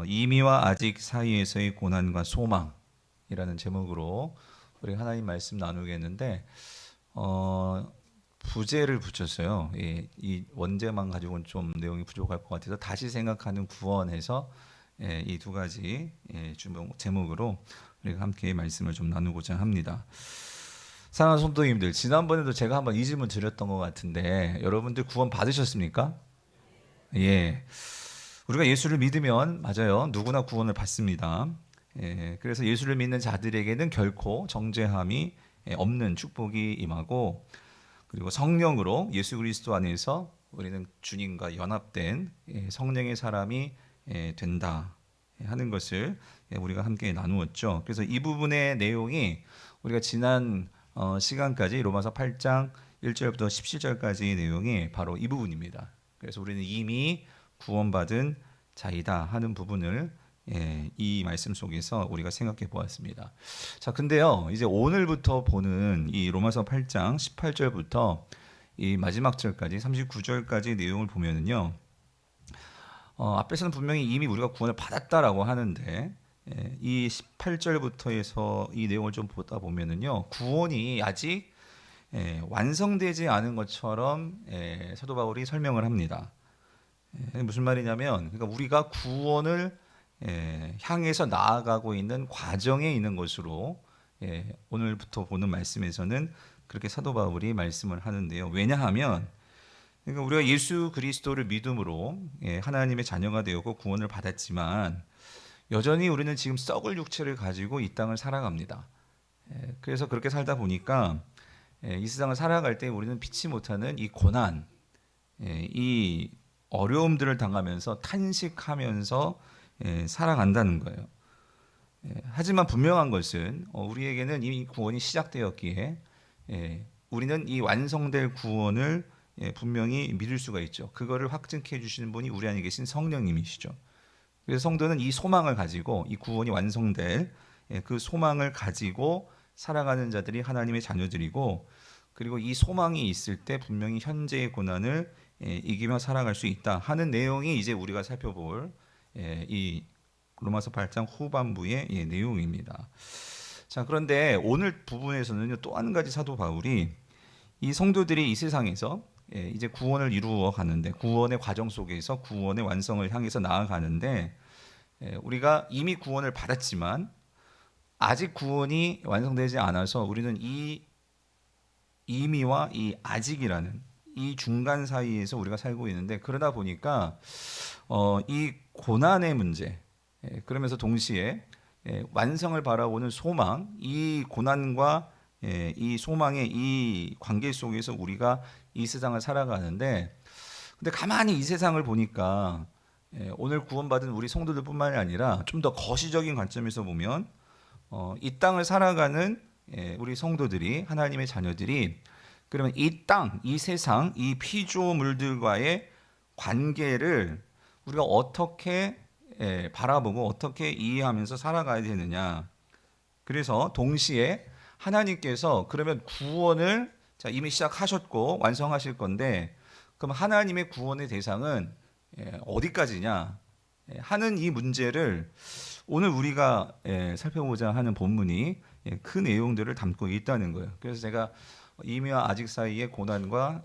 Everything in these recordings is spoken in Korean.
이미와 아직 사이에서의 고난과 소망이라는 제목으로 우리 하나님 말씀 나누겠는데 부제를 붙였어요. 이 원제만 가지고는 좀 내용이 부족할 것 같아서 다시 생각하는 구원에서 이 두 가지 제목으로 우리가 함께 말씀을 좀 나누고자 합니다. 사랑하는 성도님들, 지난번에도 제가 한번 이 질문 드렸던 것 같은데 여러분들 구원 받으셨습니까? 예. 우리가 예수를 믿으면 맞아요. 누구나 구원을 받습니다. 그래서 예수를 믿는 자들에게는 결코 정죄함이 없는 축복이 임하고, 그리고 성령으로 예수 그리스도 안에서 우리는 주님과 연합된 성령의 사람이 된다 하는 것을 우리가 함께 나누었죠. 그래서 이 부분의 내용이 우리가 지난 시간까지 로마서 8장 1절부터 17절까지의 내용이 바로 이 부분입니다. 그래서 우리는 이미 구원받은 자이다 하는 부분을 이 말씀 속에서 우리가 생각해 보았습니다. 자, 근데요, 이제 오늘부터 보는 이 로마서 8장 18절부터 이 마지막 절까지 39절까지 내용을 보면은요, 앞에서는 분명히 이미 우리가 구원을 받았다라고 하는데 이 18절부터 해서 이 내용을 좀 보다 보면은요, 구원이 아직 완성되지 않은 것처럼 사도 바울이 설명을 합니다. 무슨 말이냐면, 그러니까 우리가 구원을 향해서 나아가고 있는 과정에 있는 것으로 오늘부터 보는 말씀에서는 그렇게 사도 바울이 말씀을 하는데요. 왜냐하면 그러니까 우리가 예수 그리스도를 믿음으로 하나님의 자녀가 되었고 구원을 받았지만 여전히 우리는 지금 썩을 육체를 가지고 이 땅을 살아갑니다. 그래서 그렇게 살다 보니까 이 세상을 살아갈 때 우리는 피치 못하는 이 고난, 이 어려움들을 당하면서 탄식하면서 살아간다는 거예요. 하지만 분명한 것은 우리에게는 이미 구원이 시작되었기에 우리는 이 완성될 구원을 분명히 믿을 수가 있죠. 그거를 확증케 해주시는 분이 우리 안에 계신 성령님이시죠. 그래서 성도는 이 소망을 가지고 이 구원이 완성될 그 소망을 가지고 살아가는 자들이 하나님의 자녀들이고, 그리고 이 소망이 있을 때 분명히 현재의 고난을 이기며 살아갈 수 있다 하는 내용이 이제 우리가 살펴볼 이 로마서 8장 후반부의 내용입니다. 자, 그런데 오늘 부분에서는 또 한 가지 사도 바울이 이 성도들이 이 세상에서 이제 구원을 이루어 가는데, 구원의 과정 속에서 구원의 완성을 향해서 나아가는데, 우리가 이미 구원을 받았지만 아직 구원이 완성되지 않아서 우리는 이 이미와 이 아직이라는 이 중간 사이에서 우리가 살고 있는데, 그러다 보니까 이 고난의 문제, 그러면서 동시에 완성을 바라보는 소망, 이 고난과 이 소망의 이 관계 속에서 우리가 이 세상을 살아가는데, 근데 가만히 이 세상을 보니까 오늘 구원받은 우리 성도들뿐만이 아니라 좀 더 거시적인 관점에서 보면 이 땅을 살아가는 우리 성도들이, 하나님의 자녀들이, 그러면 이 땅, 이 세상, 이 피조물들과의 관계를 우리가 어떻게 바라보고 어떻게 이해하면서 살아가야 되느냐. 그래서 동시에 하나님께서 그러면 구원을 이미 시작하셨고 완성하실 건데, 그럼 하나님의 구원의 대상은 어디까지냐 하는 이 문제를 오늘 우리가 살펴보자 하는 본문이 그 내용들을 담고 있다는 거예요. 그래서 제가 이미와 아직 사이의 고난과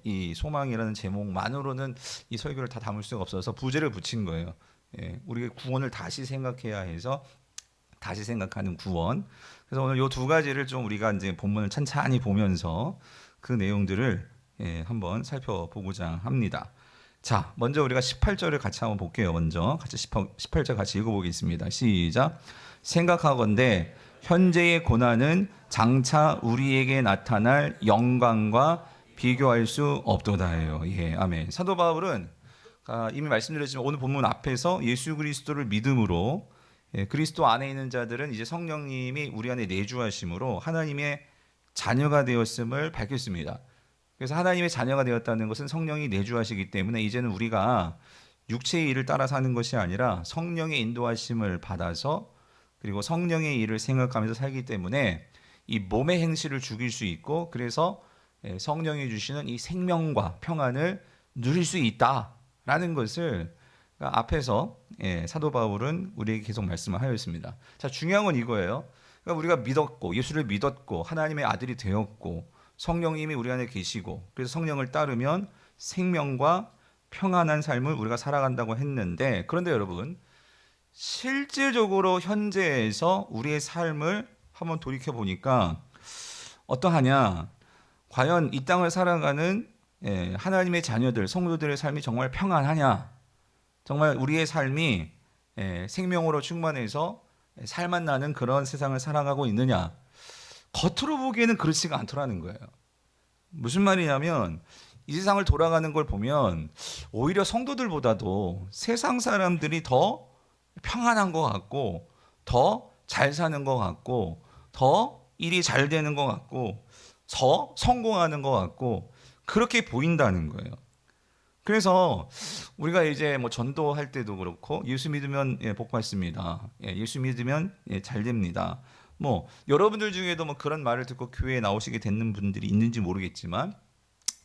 이 소망이라는 제목만으로는 이 설교를 다 담을 수가 없어서 부제를 붙인 거예요. 우리가 구원을 다시 생각해야 해서 다시 생각하는 구원. 그래서 오늘 이 두 가지를 좀 우리가 이제 본문을 찬찬히 보면서 그 내용들을 한번 살펴보고자 합니다. 자, 먼저 우리가 18절을 같이 한번 볼게요. 먼저 같이 18절 같이 읽어보겠습니다. 시작. 생각하건대 현재의 고난은 장차 우리에게 나타날 영광과 비교할 수 없도다예요. 아멘. 사도 바울은 이미 말씀드렸지만 오늘 본문 앞에서 예수 그리스도를 믿음으로 그리스도 안에 있는 자들은 이제 성령님이 우리 안에 내주하심으로 하나님의 자녀가 되었음을 밝혔습니다. 그래서 하나님의 자녀가 되었다는 것은 성령이 내주하시기 때문에 이제는 우리가 육체의 일을 따라 사는 것이 아니라 성령의 인도하심을 받아서, 그리고 성령의 일을 생각하면서 살기 때문에 이 몸의 행실을 죽일 수 있고, 그래서 성령이 주시는 이 생명과 평안을 누릴 수 있다라는 것을 그러니까 앞에서 사도 바울은 우리에게 계속 말씀을 하였습니다. 자, 중요한 건 이거예요. 그러니까 우리가 믿었고 예수를 믿었고 하나님의 아들이 되었고 성령님이 우리 안에 계시고 그래서 성령을 따르면 생명과 평안한 삶을 우리가 살아간다고 했는데, 그런데 여러분 실질적으로 현재에서 우리의 삶을 한번 돌이켜 보니까 어떠하냐? 과연 이 땅을 살아가는 하나님의 자녀들, 성도들의 삶이 정말 평안하냐? 정말 우리의 삶이 생명으로 충만해서 살맛 나는 그런 세상을 살아가고 있느냐? 겉으로 보기에는 그렇지가 않더라는 거예요. 무슨 말이냐면 이 세상을 돌아가는 걸 보면 오히려 성도들보다도 세상 사람들이 더 평안한 것 같고 더 잘 사는 것 같고 더 일이 잘 되는 것 같고 더 성공하는 것 같고 그렇게 보인다는 거예요. 그래서 우리가 이제 뭐 전도할 때도 그렇고 예수 믿으면 복 받습니다. 예수 믿으면 잘 됩니다. 뭐 여러분들 중에도 뭐 그런 말을 듣고 교회에 나오시게 되는 분들이 있는지 모르겠지만,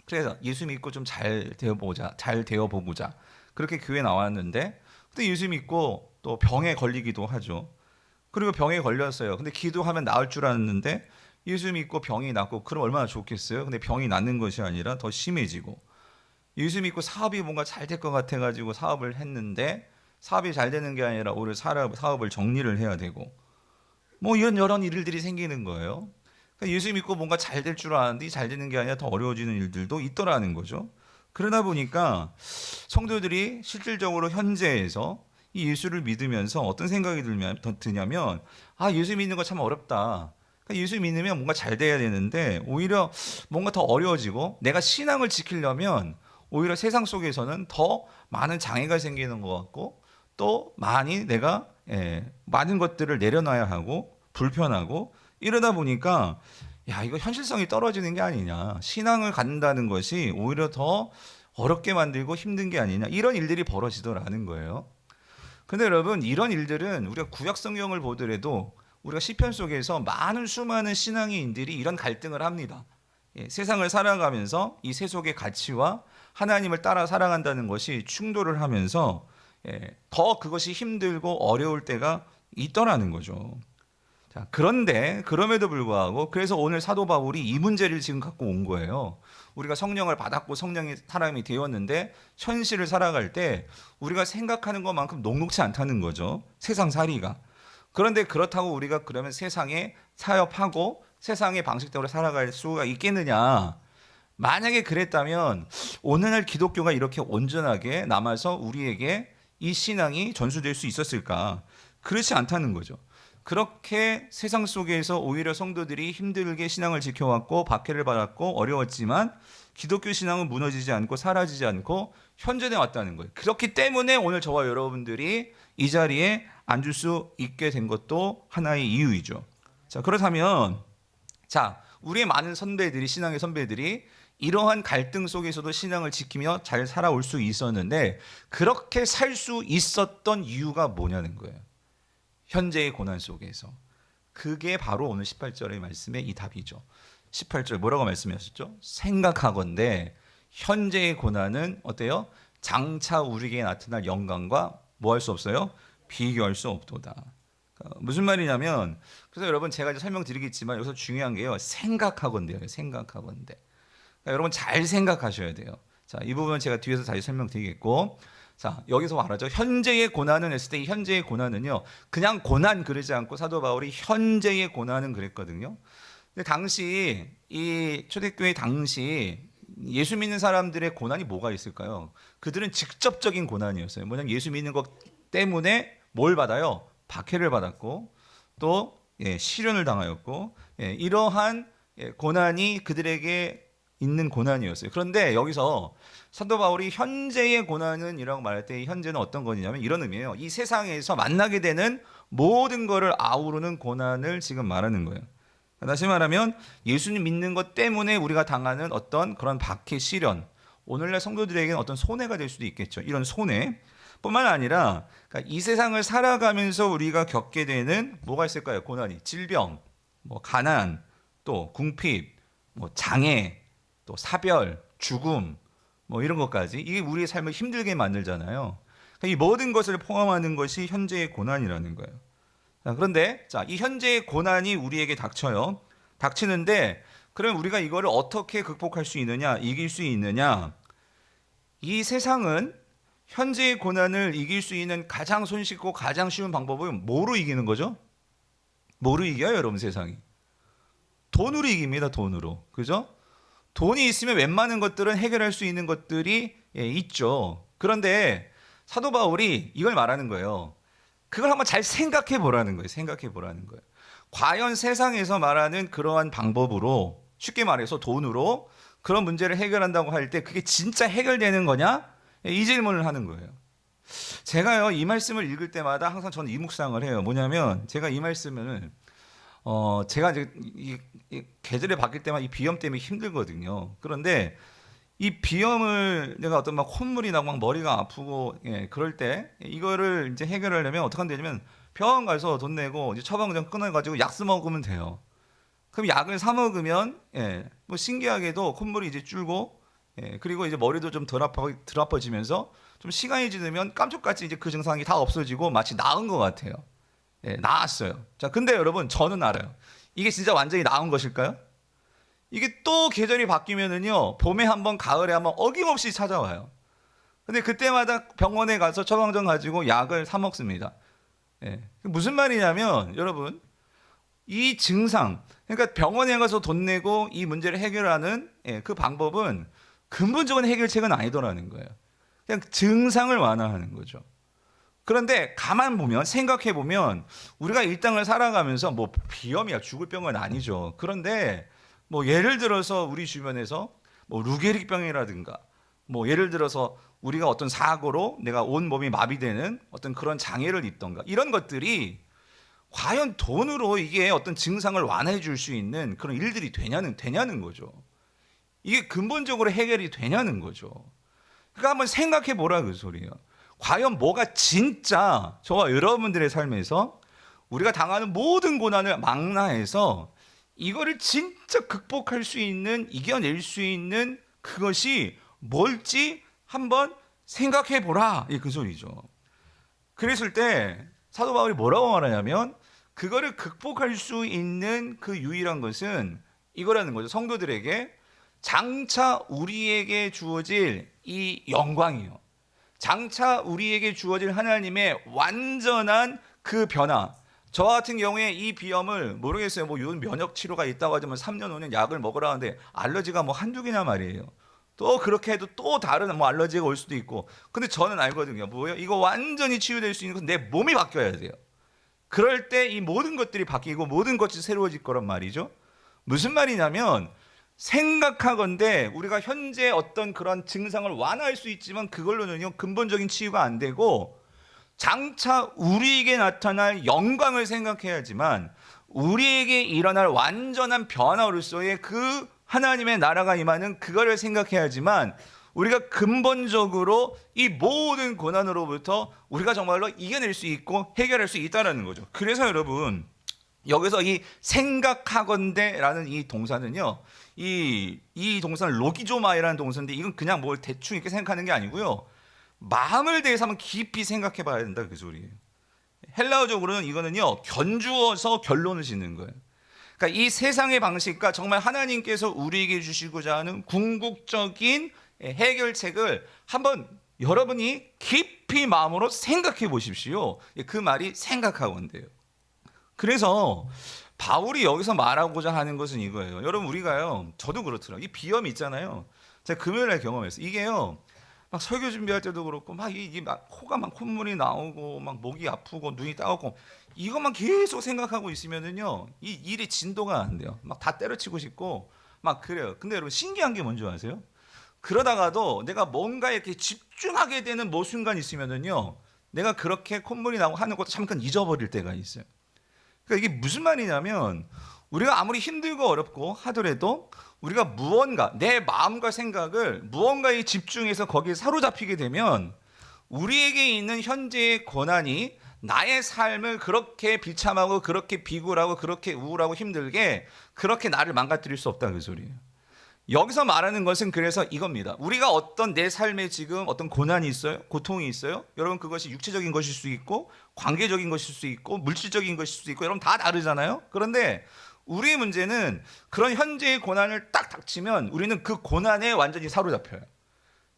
그래서 예수 믿고 좀 잘 되어 보고자 그렇게 교회 나왔는데, 근데 예수 믿고 또 병에 걸리기도 하죠. 그리고 병에 걸렸어요. 근데 기도하면 나을 줄 알았는데 예수 믿고 병이 낫고 그럼 얼마나 좋겠어요. 근데 병이 낫는 것이 아니라 더 심해지고, 예수 믿고 사업이 뭔가 잘 될 것 같아 가지고 사업을 했는데 사업이 잘 되는 게 아니라 오히려 사업을 정리를 해야 되고, 뭐 이런 여러 일들이 생기는 거예요. 그러니까 예수 믿고 뭔가 잘 될 줄 알았는데 잘 되는 게 아니라 더 어려워지는 일들도 있더라는 거죠. 그러다 보니까 성도들이 실질적으로 현재에서 이 예수를 믿으면서 어떤 생각이 드냐면, 아, 예수 믿는 거 참 어렵다. 그러니까 예수 믿으면 뭔가 잘 돼야 되는데 오히려 뭔가 더 어려워지고, 내가 신앙을 지키려면 오히려 세상 속에서는 더 많은 장애가 생기는 것 같고, 또 많이 내가 많은 것들을 내려놔야 하고 불편하고, 이러다 보니까 야, 이거 현실성이 떨어지는 게 아니냐, 신앙을 갖는다는 것이 오히려 더 어렵게 만들고 힘든 게 아니냐, 이런 일들이 벌어지더라는 거예요. 근데 여러분 이런 일들은 우리가 구약 성경을 보더라도 우리가 시편 속에서 많은 수많은 신앙인들이 이런 갈등을 합니다. 세상을 살아가면서 이 세속의 가치와 하나님을 따라 살아간다는 것이 충돌을 하면서 더 그것이 힘들고 어려울 때가 있더라는 거죠. 자, 그런데 그럼에도 불구하고 그래서 오늘 사도 바울이 이 문제를 지금 갖고 온 거예요. 우리가 성령을 받았고 성령의 사람이 되었는데 현실을 살아갈 때 우리가 생각하는 것만큼 녹록지 않다는 거죠. 세상 살이가. 그런데 그렇다고 우리가 그러면 세상에 타협하고 세상의 방식대로 살아갈 수가 있겠느냐? 만약에 그랬다면 오늘날 기독교가 이렇게 온전하게 남아서 우리에게 이 신앙이 전수될 수 있었을까? 그렇지 않다는 거죠. 그렇게 세상 속에서 오히려 성도들이 힘들게 신앙을 지켜왔고 박해를 받았고 어려웠지만 기독교 신앙은 무너지지 않고 사라지지 않고 현존해 왔다는 거예요. 그렇기 때문에 오늘 저와 여러분들이 이 자리에 앉을 수 있게 된 것도 하나의 이유이죠. 자, 그렇다면 우리의 많은 선배들이, 신앙의 선배들이 이러한 갈등 속에서도 신앙을 지키며 잘 살아올 수 있었는데 그렇게 살 수 있었던 이유가 뭐냐는 거예요. 현재의 고난 속에서. 그게 바로 오늘 18절의 말씀의 이 답이죠. 18절 뭐라고 말씀하셨죠? 생각하건대 현재의 고난은 어때요? 장차 우리에게 나타날 영광과 뭐 할 수 없어요? 비교할 수 없도다. 무슨 말이냐면, 그래서 여러분 제가 이제 설명드리겠지만 여기서 중요한 게요, 생각하건대요. 생각하건대. 그러니까 여러분 잘 생각하셔야 돼요. 자, 이 부분은 제가 뒤에서 다시 설명드리겠고, 자, 여기서 말하죠. 현재의 고난은 했을 때 이 현재의 고난은요, 그냥 고난 그러지 않고 사도 바울이 현재의 고난은 그랬거든요. 근데 당시 이 초대교회 당시 예수 믿는 사람들의 고난이 뭐가 있을까요? 그들은 직접적인 고난이었어요. 뭐냐면 예수 믿는 것 때문에 뭘 받아요? 박해를 받았고 또 시련을 당하였고 이러한 고난이 그들에게 있는 고난이었어요. 그런데 여기서 사도 바울이 현재의 고난은 이라고 말할 때 현재는 어떤 거냐면 이런 의미예요. 이 세상에서 만나게 되는 모든 것을 아우르는 고난을 지금 말하는 거예요. 다시 말하면 예수님 믿는 것 때문에 우리가 당하는 어떤 그런 박해, 시련, 오늘날 성도들에게는 어떤 손해가 될 수도 있겠죠. 이런 손해 뿐만 아니라 그러니까 이 세상을 살아가면서 우리가 겪게 되는 뭐가 있을까요? 고난이 질병, 뭐 가난, 또 궁핍, 뭐 장애, 또 사별, 죽음, 뭐 이런 것까지 이게 우리의 삶을 힘들게 만들잖아요. 이 모든 것을 포함하는 것이 현재의 고난이라는 거예요. 자, 그런데 이 현재의 고난이 우리에게 닥쳐요. 닥치는데 그럼 우리가 이거를 어떻게 극복할 수 있느냐, 이길 수 있느냐? 이 세상은 현재의 고난을 이길 수 있는 가장 손쉽고 가장 쉬운 방법은 뭐로 이기는 거죠? 뭐로 이겨요, 여러분? 세상이 돈으로 이깁니다. 돈으로. 그죠? 돈이 있으면 웬만한 것들은 해결할 수 있는 것들이 있죠. 그런데 사도 바울이 이걸 말하는 거예요. 그걸 한번 잘 생각해 보라는 거예요. 생각해 보라는 거예요. 과연 세상에서 말하는 그러한 방법으로, 쉽게 말해서 돈으로 그런 문제를 해결한다고 할 때 그게 진짜 해결되는 거냐? 이 질문을 하는 거예요. 제가요, 이 말씀을 읽을 때마다 항상 저는 이 묵상을 해요. 뭐냐면 제가 이 말씀을 제가 이제 이 계절에 바뀔 때마다 이 비염 때문에 힘들거든요. 그런데 이 비염을 내가 어떤 막 콧물이 나고 막 머리가 아프고 그럴 때 이거를 이제 해결하려면 어떻게 하면 되냐면 병원 가서 돈 내고 이제 처방전 끊어가지고 약 써 먹으면 돼요. 그럼 약을 사 먹으면 뭐 신기하게도 콧물이 이제 줄고 그리고 이제 머리도 좀 덜 아파지면서 좀 시간이 지나면 깜짝같이 이제 그 증상이 다 없어지고 마치 나은 것 같아요. 나았어요. 자, 근데 여러분 저는 알아요. 이게 진짜 완전히 나은 것일까요? 이게 또 계절이 바뀌면은요, 봄에 한번 가을에 한번 어김없이 찾아와요. 근데 그때마다 병원에 가서 처방전 가지고 약을 사 먹습니다. 무슨 말이냐면 여러분, 이 증상, 그러니까 병원에 가서 돈 내고 이 문제를 해결하는 그 방법은 근본적인 해결책은 아니더라는 거예요. 그냥 증상을 완화하는 거죠. 그런데 가만 보면, 생각해 보면 우리가 이 땅을 살아가면서 뭐 비염이야 죽을 병은 아니죠. 그런데 뭐 예를 들어서 우리 주변에서 뭐 루게릭병이라든가 뭐 예를 들어서 우리가 어떤 사고로 내가 온 몸이 마비되는 어떤 그런 장애를 입던가 이런 것들이 과연 돈으로 이게 어떤 증상을 완화해 줄 수 있는 그런 일들이 되냐는 거죠. 이게 근본적으로 해결이 되냐는 거죠. 그러니까 한번 생각해 보라 그 소리예요. 과연 뭐가 진짜 저와 여러분들의 삶에서 우리가 당하는 모든 고난을 망라해서 이거를 진짜 극복할 수 있는, 이겨낼 수 있는 그것이 뭘지 한번 생각해 보라, 그 소리죠. 그랬을 때 사도 바울이 뭐라고 말하냐면 그거를 극복할 수 있는 그 유일한 것은 이거라는 거죠. 성도들에게 장차 우리에게 주어질 이 영광이요, 장차 우리에게 주어질 하나님의 완전한 그 변화. 저 같은 경우에 이 비염을 모르겠어요. 뭐 요즘 면역 치료가 있다고 하지만 3년 5년 약을 먹으라 하는데 알러지가 뭐 한두 개냐 말이에요. 또 그렇게 해도 또 다른 뭐 알러지가 올 수도 있고. 근데 저는 알거든요. 뭐예요? 이거 완전히 치유될 수 있는 건 내 몸이 바뀌어야 돼요. 그럴 때 이 모든 것들이 바뀌고 모든 것이 새로워질 거란 말이죠. 무슨 말이냐면 생각하건대 우리가 현재 어떤 그런 증상을 완화할 수 있지만 그걸로는요 근본적인 치유가 안 되고 장차 우리에게 나타날 영광을 생각해야지만 우리에게 일어날 완전한 변화로서의 그 하나님의 나라가 임하는 그거를 생각해야지만 우리가 근본적으로 이 모든 고난으로부터 우리가 정말로 이겨낼 수 있고 해결할 수 있다는 거죠. 그래서 여러분 여기서 이 생각하건대라는 이 동사는요, 이 동사는 로기조마이라는 동사인데 이건 그냥 뭘 대충 이렇게 생각하는 게 아니고요, 마음을 대해서 한번 깊이 생각해 봐야 된다 그 소리예요. 헬라어적으로는 이거는요 견주어서 결론을 짓는 거예요. 그러니까 이 세상의 방식과 정말 하나님께서 우리에게 주시고자 하는 궁극적인 해결책을 한번 여러분이 깊이 마음으로 생각해 보십시오. 그 말이 생각하건대요. 그래서 바울이 여기서 말하고자 하는 것은 이거예요. 여러분 우리가요, 저도 그렇더라고요. 이 비염이 있잖아요. 제가 금요일에 경험했어요. 이게요, 막 설교 준비할 때도 그렇고 막 이게 막 코가 막 콧물이 나오고 막 목이 아프고 눈이 따갑고 이것만 계속 생각하고 있으면은요 이 일의 진도가 안 돼요. 막 다 때려치고 싶고 막 그래요. 근데 여러분 신기한 게 뭔지 아세요? 그러다가도 내가 뭔가 이렇게 집중하게 되는 뭐 순간 있으면은요 내가 그렇게 콧물이 나고 하는 것도 잠깐 잊어버릴 때가 있어요. 그러니까 이게 무슨 말이냐면 우리가 아무리 힘들고 어렵고 하더라도 우리가 무언가 내 마음과 생각을 무언가에 집중해서 거기에 사로잡히게 되면 우리에게 있는 현재의 고난이 나의 삶을 그렇게 비참하고 그렇게 비굴하고 그렇게 우울하고 힘들게 그렇게 나를 망가뜨릴 수 없다 그 소리예요. 여기서 말하는 것은 그래서 이겁니다. 우리가 어떤 내 삶에 지금 어떤 고난이 있어요? 고통이 있어요? 여러분 그것이 육체적인 것일 수 있고 관계적인 것일 수 있고 물질적인 것일 수도 있고 여러분 다 다르잖아요. 그런데 우리의 문제는 그런 현재의 고난을 딱 닥치면 우리는 그 고난에 완전히 사로잡혀요.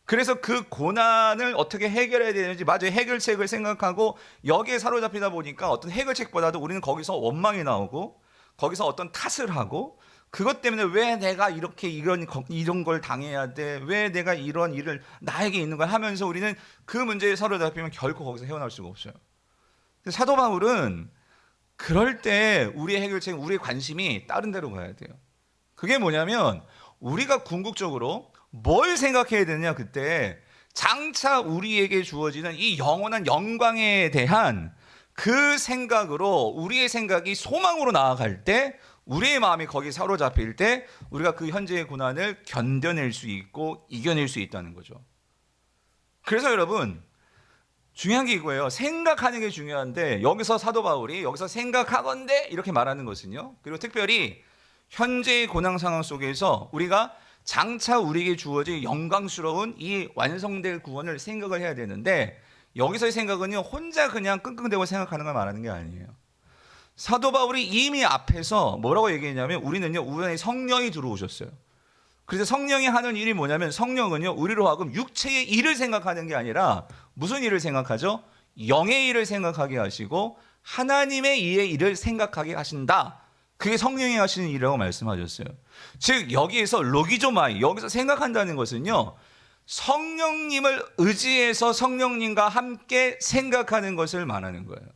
그래서 그 고난을 어떻게 해결해야 되는지 맞아요. 해결책을 생각하고 여기에 사로잡히다 보니까 어떤 해결책보다도 우리는 거기서 원망이 나오고 거기서 어떤 탓을 하고 그것 때문에 왜 내가 이렇게 이런 걸 당해야 돼? 왜 내가 이런 일을 나에게 있는 걸 하면서 우리는 그 문제에 사로잡히면 결코 거기서 헤어날 수가 없어요. 사도 바울은 그럴 때 우리의 해결책, 우리의 관심이 다른 데로 가야 돼요. 그게 뭐냐면 우리가 궁극적으로 뭘 생각해야 되느냐 그때 장차 우리에게 주어지는 이 영원한 영광에 대한 그 생각으로 우리의 생각이 소망으로 나아갈 때 우리의 마음이 거기에 사로잡힐 때 우리가 그 현재의 고난을 견뎌낼 수 있고 이겨낼 수 있다는 거죠. 그래서 여러분 중요한 게 이거예요. 생각하는 게 중요한데 여기서 사도 바울이 여기서 생각하건대 이렇게 말하는 것은요. 그리고 특별히 현재의 고난 상황 속에서 우리가 장차 우리에게 주어질 영광스러운 이 완성될 구원을 생각을 해야 되는데 여기서의 생각은요. 혼자 그냥 끙끙대고 생각하는 걸 말하는 게 아니에요. 사도 바울이 이미 앞에서 뭐라고 얘기했냐면 우리는요. 우연히 성령이 들어오셨어요. 그래서 성령이 하는 일이 뭐냐면 성령은요. 우리로 하여금 육체의 일을 생각하는 게 아니라 무슨 일을 생각하죠? 영의 일을 생각하게 하시고 하나님의 이의 일을 생각하게 하신다. 그게 성령이 하시는 일이라고 말씀하셨어요. 즉 여기에서 로기조마이 여기서 생각한다는 것은요. 성령님을 의지해서 성령님과 함께 생각하는 것을 말하는 거예요.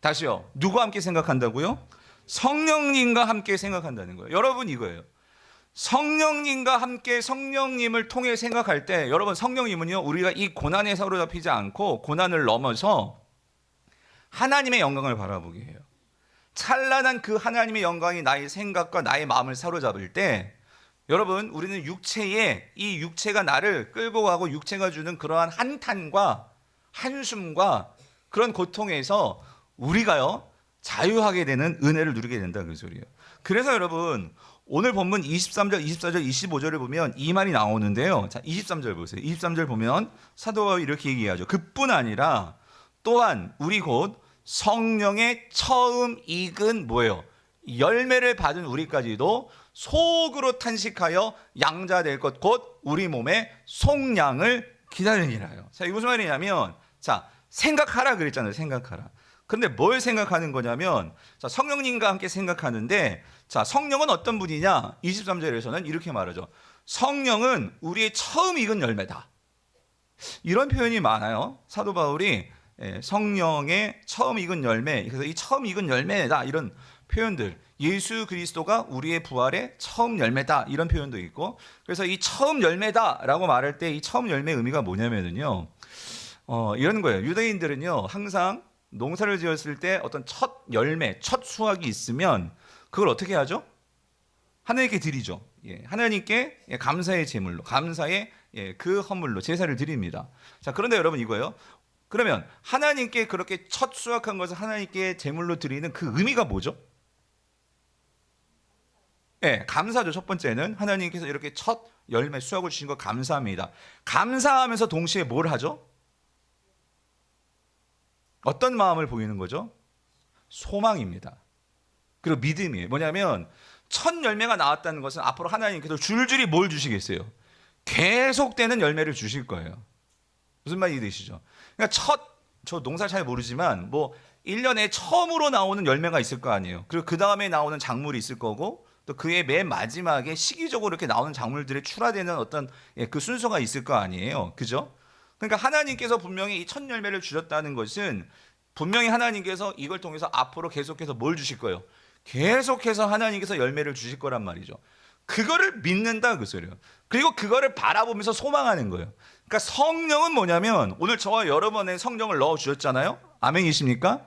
다시요. 누구와 함께 생각한다고요? 성령님과 함께 생각한다는 거예요. 여러분 이거예요. 성령님과 함께 성령님을 통해 생각할 때 여러분 성령님은요. 우리가 이 고난에 사로잡히지 않고 고난을 넘어서 하나님의 영광을 바라보게 해요. 찬란한 그 하나님의 영광이 나의 생각과 나의 마음을 사로잡을 때 여러분 우리는 육체에 이 육체가 나를 끌고 가고 육체가 주는 그러한 한탄과 한숨과 그런 고통에서 우리가요 자유하게 되는 은혜를 누리게 된다 그 소리예요. 그래서 여러분 오늘 본문 23절, 24절, 25절을 보면 이 말이 나오는데요. 자, 23절 보세요. 23절 보면 사도 바울이 이렇게 얘기하죠. 그뿐 아니라 또한 우리 곧 성령의 처음 익은 뭐예요? 열매를 받은 우리까지도 속으로 탄식하여 양자 될 것 곧 우리 몸의 속량을 기다리니라요. 자, 이게 무슨 말이냐면 자, 생각하라 그랬잖아요. 생각하라. 근데 뭘 생각하는 거냐면 자, 성령님과 함께 생각하는데 자, 성령은 어떤 분이냐? 23절에서는 이렇게 말하죠. 성령은 우리의 처음 익은 열매다. 이런 표현이 많아요. 사도 바울이 성령의 처음 익은 열매, 그래서 이 처음 익은 열매다 이런 표현들, 예수 그리스도가 우리의 부활의 처음 열매다 이런 표현도 있고, 그래서 이 처음 열매다라고 말할 때 이 처음 열매의 의미가 뭐냐면요, 이런 거예요. 유대인들은요 항상 농사를 지었을 때 어떤 첫 열매, 첫 수확이 있으면 그걸 어떻게 하죠? 하나님께 드리죠. 하나님께 감사의 제물로, 감사의 그 헌물로 제사를 드립니다. 자, 그런데 여러분 이거예요. 그러면 하나님께 그렇게 첫 수확한 것을 하나님께 제물로 드리는 그 의미가 뭐죠? 감사죠. 첫 번째는 하나님께서 이렇게 첫 열매 수확을 주신 것 감사합니다. 감사하면서 동시에 뭘 하죠? 어떤 마음을 보이는 거죠? 소망입니다. 그리고 믿음이에요. 뭐냐면 첫 열매가 나왔다는 것은 앞으로 하나님께서 줄줄이 뭘 주시겠어요? 계속되는 열매를 주실 거예요. 무슨 말이 되시죠? 그러니까 저 농사 잘 모르지만 뭐 1년에 처음으로 나오는 열매가 있을 거 아니에요. 그리고 그 다음에 나오는 작물이 있을 거고 또 그의 맨 마지막에 시기적으로 이렇게 나오는 작물들이 출하되는 어떤 그 순서가 있을 거 아니에요. 그죠? 그러니까 하나님께서 분명히 이 첫 열매를 주셨다는 것은 분명히 하나님께서 이걸 통해서 앞으로 계속해서 뭘 주실 거예요? 계속해서 하나님께서 열매를 주실 거란 말이죠. 그거를 믿는다 그 소리예요. 그리고 그거를 바라보면서 소망하는 거예요. 그러니까 성령은 뭐냐면 오늘 저와 여러분의 성령을 넣어 주셨잖아요. 아멘이십니까?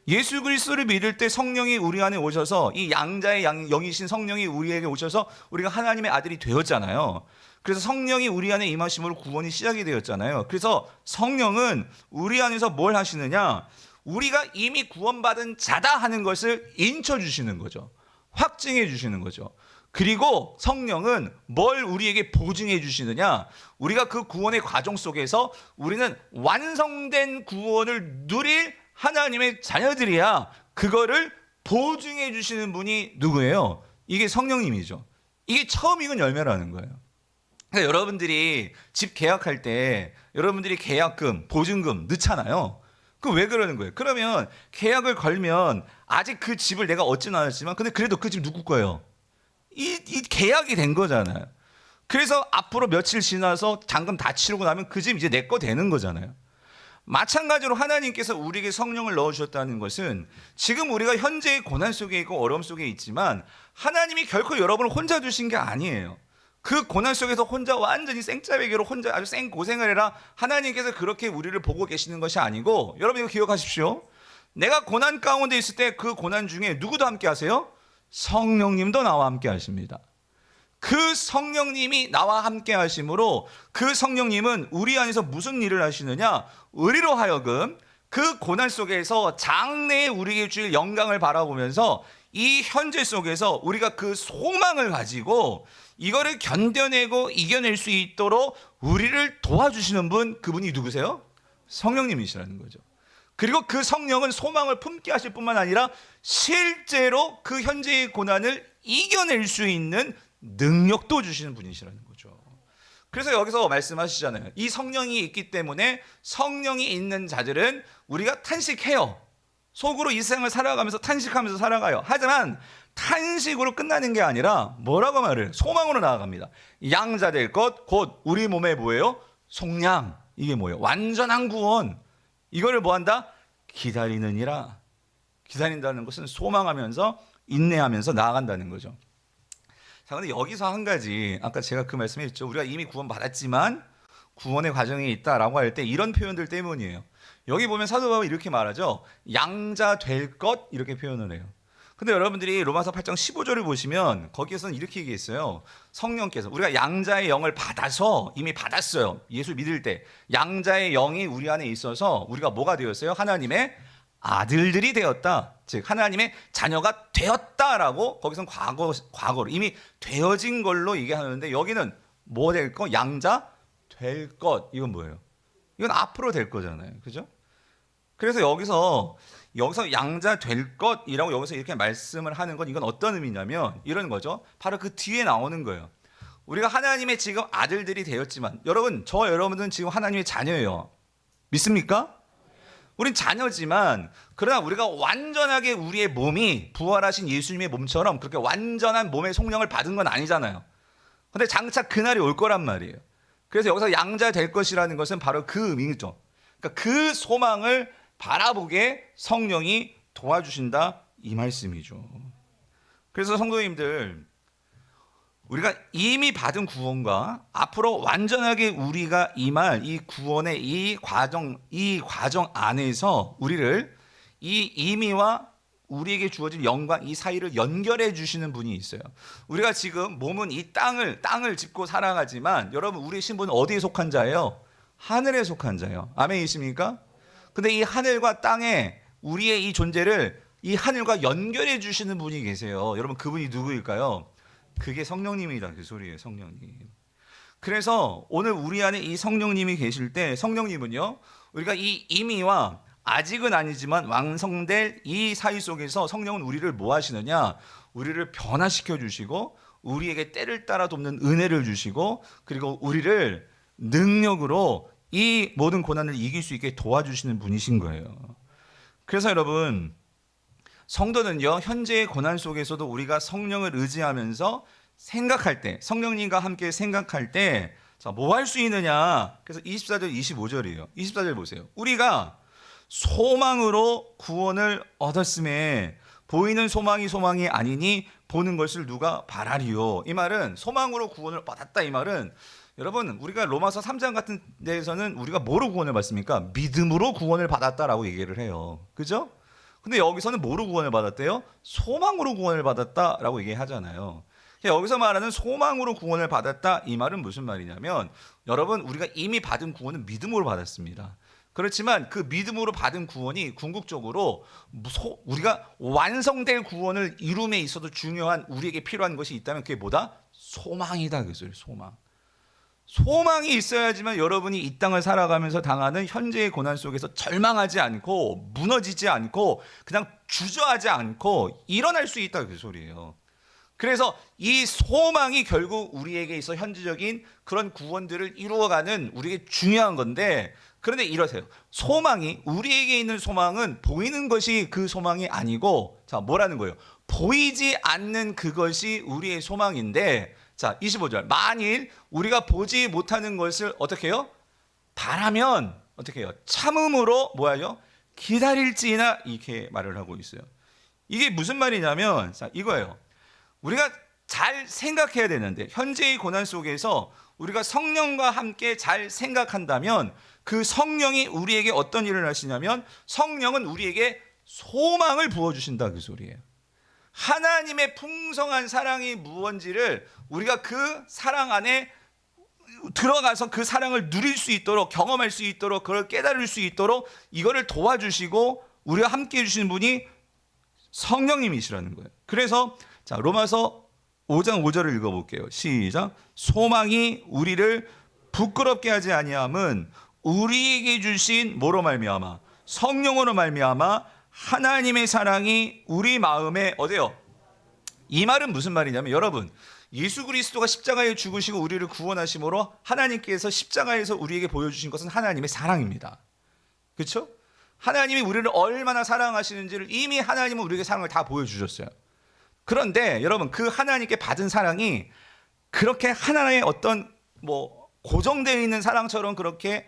예수 그리스도를 믿을 때 성령이 우리 안에 오셔서 이 양자의 영이신 성령이 우리에게 오셔서 우리가 하나님의 아들이 되었잖아요. 그래서 성령이 우리 안에 임하심으로 구원이 시작이 되었잖아요. 그래서 성령은 우리 안에서 뭘 하시느냐? 우리가 이미 구원받은 자다 하는 것을 인쳐 주시는 거죠. 확증해 주시는 거죠. 그리고 성령은 뭘 우리에게 보증해 주시느냐? 우리가 그 구원의 과정 속에서 우리는 완성된 구원을 누릴 하나님의 자녀들이야. 그거를 보증해 주시는 분이 누구예요? 이게 성령님이죠. 이게 처음 익은 열매라는 거예요. 그러니까 여러분들이 집 계약할 때 여러분들이 계약금, 보증금 넣잖아요. 그 왜 그러는 거예요? 그러면 계약을 걸면 아직 그 집을 내가 얻지는 않았지만 근데 그래도 그 집 누구 거예요? 이 계약이 된 거잖아요. 그래서 앞으로 며칠 지나서 잔금 다 치르고 나면 그 집 이제 내 거 되는 거잖아요. 마찬가지로 하나님께서 우리에게 성령을 넣어주셨다는 것은 지금 우리가 현재의 고난 속에 있고 어려움 속에 있지만 하나님이 결코 여러분을 혼자 두신 게 아니에요. 그 고난 속에서 혼자 완전히 생짜배기로 혼자 아주 생고생을 해라 하나님께서 그렇게 우리를 보고 계시는 것이 아니고 여러분 이거 기억하십시오. 내가 고난 가운데 있을 때 그 고난 중에 누구도 함께 하세요? 성령님도 나와 함께 하십니다. 그 성령님이 나와 함께 하심으로 그 성령님은 우리 안에서 무슨 일을 하시느냐? 우리로 하여금 그 고난 속에서 장래에 우리에게 주실 영광을 바라보면서 이 현재 속에서 우리가 그 소망을 가지고 이거를 견뎌내고 이겨낼 수 있도록 우리를 도와주시는 분, 그분이 누구세요? 성령님이시라는 거죠. 그리고 그 성령은 소망을 품게 하실 뿐만 아니라 실제로 그 현재의 고난을 이겨낼 수 있는 능력도 주시는 분이시라는 거죠. 그래서 여기서 말씀하시잖아요. 이 성령이 있기 때문에 성령이 있는 자들은 우리가 탄식해요. 속으로 이 세상을 살아가면서 탄식하면서 살아가요. 하지만 탄식으로 끝나는 게 아니라 뭐라고 말해요? 소망으로 나아갑니다. 양자 될 것, 곧 우리 몸에 뭐예요? 속량. 이게 뭐예요? 완전한 구원. 이거를 뭐한다? 기다리느니라. 기다린다는 것은 소망하면서 인내하면서 나아간다는 거죠. 자, 근데 여기서 한 가지, 아까 제가 그 말씀했죠. 우리가 이미 구원 받았지만 구원의 과정이 있다라고 할 때 이런 표현들 때문이에요. 여기 보면 사도 바울이 이렇게 말하죠. 양자 될 것 이렇게 표현을 해요. 근데 여러분들이 로마서 8장 15절을 보시면 거기에서는 이렇게 얘기했어요. 성령께서 우리가 양자의 영을 받아서 이미 받았어요. 예수 믿을 때 양자의 영이 우리 안에 있어서 우리가 뭐가 되었어요? 하나님의 아들들이 되었다. 즉 하나님의 자녀가 되었다라고 거기서는 과거로 이미 되어진 걸로 얘기하는데 여기는 뭐 될 거? 양자 될 것. 이건 뭐예요? 이건 앞으로 될 거잖아요. 그죠? 그래서 여기서 양자 될 것이라고 여기서 이렇게 말씀을 하는 건 이건 어떤 의미냐면 이런 거죠. 바로 그 뒤에 나오는 거예요. 우리가 하나님의 지금 아들들이 되었지만 여러분들은 지금 하나님의 자녀예요. 믿습니까? 우린 자녀지만 그러나 우리가 완전하게 우리의 몸이 부활하신 예수님의 몸처럼 그렇게 완전한 몸의 속량을 받은 건 아니잖아요. 근데 장차 그날이 올 거란 말이에요. 그래서 여기서 양자 될 것이라는 것은 바로 그 의미죠. 그러니까 그 소망을 바라보게 성령이 도와주신다 이 말씀이죠. 그래서 성도님들 우리가 이미 받은 구원과 앞으로 완전하게 우리가 임할 이 구원의 이 과정 안에서 우리를 이 임의와 우리에게 주어진 영광 이 사이를 연결해 주시는 분이 있어요. 우리가 지금 몸은 이 땅을 짚고 살아가지만 여러분 우리의 신분은 어디에 속한 자예요? 하늘에 속한 자예요. 아멘이십니까? 근데 이 하늘과 땅에 우리의 이 존재를 이 하늘과 연결해 주시는 분이 계세요. 여러분 그분이 누구일까요? 그게 성령님이다 그 소리예요. 성령님. 그래서 오늘 우리 안에 이 성령님이 계실 때 성령님은요 우리가 이 임의와 아직은 아니지만 완성될 이 사이 속에서 성령은 우리를 뭐 하시느냐? 우리를 변화시켜 주시고 우리에게 때를 따라 돕는 은혜를 주시고 그리고 우리를 능력으로 이 모든 고난을 이길 수 있게 도와주시는 분이신 거예요. 그래서 여러분 성도는요 현재의 고난 속에서도 우리가 성령을 의지하면서 생각할 때 성령님과 함께 생각할 때 뭐 할 수 있느냐? 그래서 24절 25절이에요. 24절 보세요. 우리가 소망으로 구원을 얻었음에 보이는 소망이 아니니 보는 것을 누가 바라리요. 이 말은 소망으로 구원을 받았다 이 말은 여러분 우리가 로마서 3장 같은 데에서는 우리가 뭐로 구원을 받습니까? 믿음으로 구원을 받았다라고 얘기를 해요. 그죠? 근데 여기서는 뭐로 구원을 받았대요? 소망으로 구원을 받았다라고 얘기하잖아요. 여기서 말하는 소망으로 구원을 받았다 이 말은 무슨 말이냐면 여러분 우리가 이미 받은 구원은 믿음으로 받았습니다. 그렇지만 그 믿음으로 받은 구원이 궁극적으로 우리가 완성될 구원을 이룸에 있어도 중요한 우리에게 필요한 것이 있다면 그게 뭐다? 소망이다. 그 소리. 소망. 소망이 있어야지만 여러분이 이 땅을 살아가면서 당하는 현재의 고난 속에서 절망하지 않고 무너지지 않고 그냥 주저하지 않고 일어날 수 있다. 그 소리예요. 그래서 이 소망이 결국 우리에게 있어 현지적인 그런 구원들을 이루어가는 우리에게 중요한 건데, 그런데 이러세요. 소망이, 우리에게 있는 소망은 보이는 것이 그 소망이 아니고, 자, 뭐라는 거예요? 보이지 않는 그것이 우리의 소망인데, 자, 25절. 만일 우리가 보지 못하는 것을 어떻게 해요? 바라면 어떻게 해요? 참음으로 뭐야요? 기다릴지나, 이렇게 말을 하고 있어요. 이게 무슨 말이냐면, 자, 이거예요. 우리가 잘 생각해야 되는데, 현재의 고난 속에서 우리가 성령과 함께 잘 생각한다면 그 성령이 우리에게 어떤 일을 하시냐면, 성령은 우리에게 소망을 부어주신다. 그 소리예요. 하나님의 풍성한 사랑이 무언지를 우리가 그 사랑 안에 들어가서 그 사랑을 누릴 수 있도록, 경험할 수 있도록, 그걸 깨달을 수 있도록 이거를 도와주시고 우리와 함께 해주시는 분이 성령님이시라는 거예요. 그래서 자, 로마서 5장 5절을 읽어볼게요. 시작. 소망이 우리를 부끄럽게 하지 아니함은 우리에게 주신 뭐로 말미암아? 성령으로 말미암아 하나님의 사랑이 우리 마음에 어때요? 이 말은 무슨 말이냐면, 여러분, 예수 그리스도가 십자가에 죽으시고 우리를 구원하심으로 하나님께서 십자가에서 우리에게 보여주신 것은 하나님의 사랑입니다. 그렇죠? 하나님이 우리를 얼마나 사랑하시는지를 이미 하나님은 우리에게 사랑을 다 보여주셨어요. 그런데 여러분, 그 하나님께 받은 사랑이 그렇게 하나의 어떤 고정되어 있는 사랑처럼, 그렇게